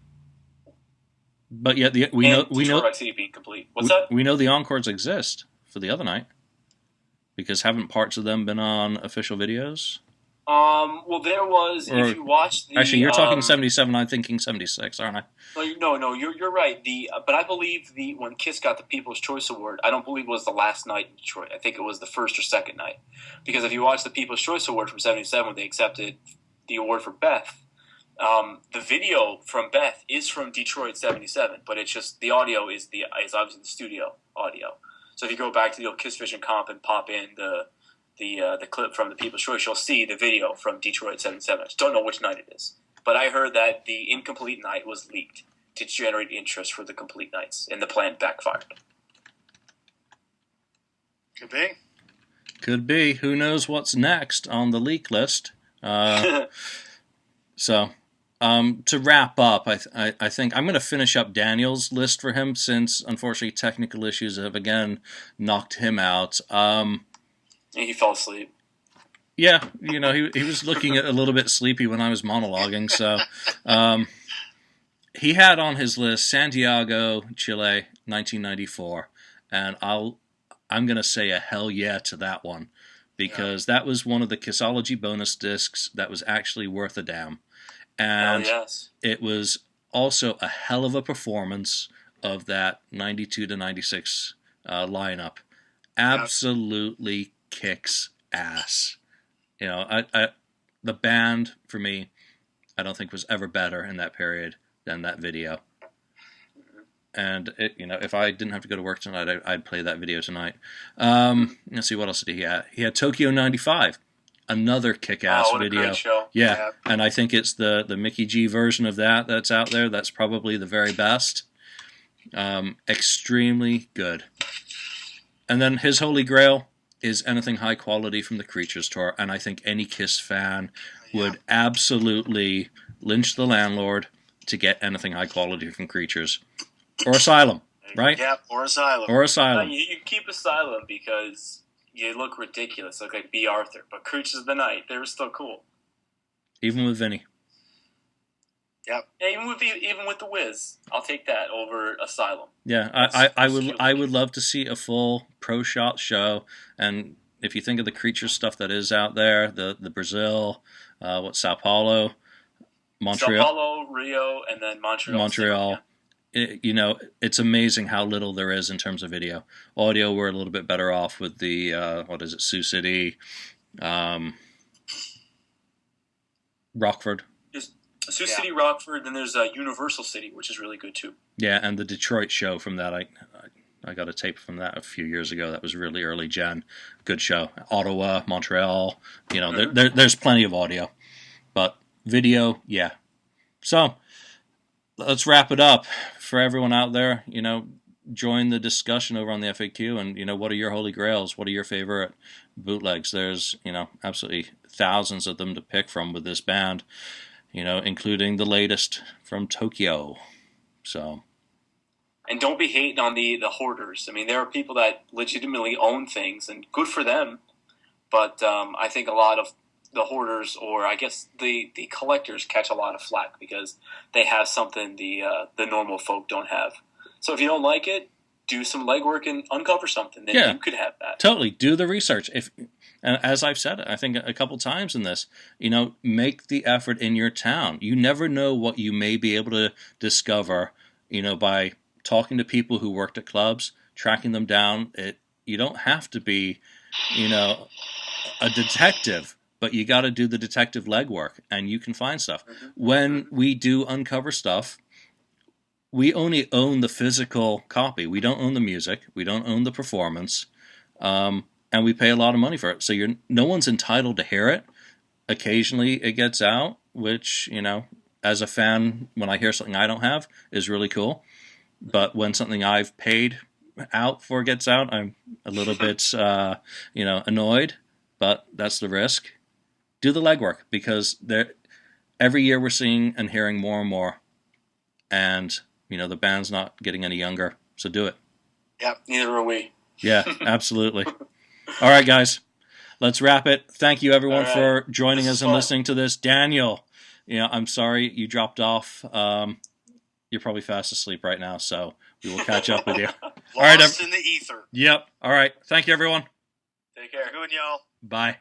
But yet we know Rock City being complete. What's that? We know the encores exist for the other night, because haven't parts of them been on official videos? Well, there was. If you watch the actually, you're talking '77. I'm thinking '76, aren't I? No, you're right. But I believe when Kiss got the People's Choice Award, I don't believe it was the last night in Detroit. I think it was the first or second night, because if you watch the People's Choice Award from '77, when they accepted the award for Beth, the video from Beth is from Detroit '77, but it's just the audio is obviously the studio audio. So if you go back to the old Kiss Vision comp and pop in the clip from the People's Choice, you'll see the video from Detroit '77. I just don't know which night it is. But I heard that the incomplete night was leaked to generate interest for the complete nights, and the plan backfired. Could be. Could be. Who knows what's next on the leak list? So, to wrap up, I think I'm going to finish up Daniel's list for him, since unfortunately technical issues have again knocked him out. He fell asleep. Yeah, he was looking a little bit sleepy when I was monologuing. So, he had on his list Santiago, Chile, 1994, and I'm gonna say a hell yeah to that one, because that was one of the Kissology bonus discs that was actually worth a damn, and yes. It was also a hell of a performance of that 92 to 96 lineup. Absolutely kicks ass. You know, the band, for me, I don't think was ever better in that period than that video. And, if I didn't have to go to work tonight, I'd play that video tonight. Let's see, what else did he have? He had Tokyo 95, another kick-ass video. Great show. Yeah, and I think it's the Mickey G version of that's out there. That's probably the very best. Extremely good. And then his holy grail is anything high quality from the Creatures tour, and I think any Kiss fan would absolutely lynch the landlord to get anything high quality from Creatures. Or Asylum, right? Yeah, or Asylum. Or Asylum. You keep Asylum because you look ridiculous, look like B. Arthur. But Creatures of the Night, they were still cool. Even with Vinny. Yep. Yeah, even with the Wiz, I'll take that over Asylum. Yeah, I would love to see a full Pro Shot show, and if you think of the Creatures stuff that is out there, the Brazil, Sao Paulo, Montreal, Sao Paulo, Rio, and then Montreal. It's amazing how little there is in terms of video. Audio, we're a little bit better off with the Sioux City, Rockford. Sioux City, Rockford, then there's Universal City, which is really good too. Yeah, and the Detroit show from that, I got a tape from that a few years ago. That was really early gen. Good show. Ottawa, Montreal, there's plenty of audio. But video, yeah. So, let's wrap it up. For everyone out there, join the discussion over on the FAQ, and, what are your holy grails? What are your favorite bootlegs? There's, absolutely thousands of them to pick from with this band. Including the latest from Tokyo. So, and don't be hating on the hoarders. I mean, there are people that legitimately own things, and good for them. But I think a lot of the hoarders, or I guess the collectors, catch a lot of flack because they have something the normal folk don't have. So if you don't like it, do some legwork and uncover something. Then you could have that. Totally. Do the research. And as I've said, I think a couple times in this, make the effort in your town. You never know what you may be able to discover, by talking to people who worked at clubs, tracking them down. You don't have to be, a detective, but you got to do the detective legwork, and you can find stuff. When we do uncover stuff, we only own the physical copy. We don't own the music. We don't own the performance. And we pay a lot of money for it. So no one's entitled to hear it. Occasionally it gets out, which, as a fan, when I hear something I don't have, is really cool. But when something I've paid out for gets out, I'm a little bit, annoyed. But that's the risk. Do the legwork, because every year we're seeing and hearing more and more. And, the band's not getting any younger. So do it. Yep, neither are we. Yeah, absolutely. All right, guys, let's wrap it. Thank you, everyone, for joining us and listening to this. Daniel, I'm sorry you dropped off. You're probably fast asleep right now, so we will catch up with you. Lost in the ether. Yep. All right. Thank you, everyone. Take care. Good, y'all. Bye.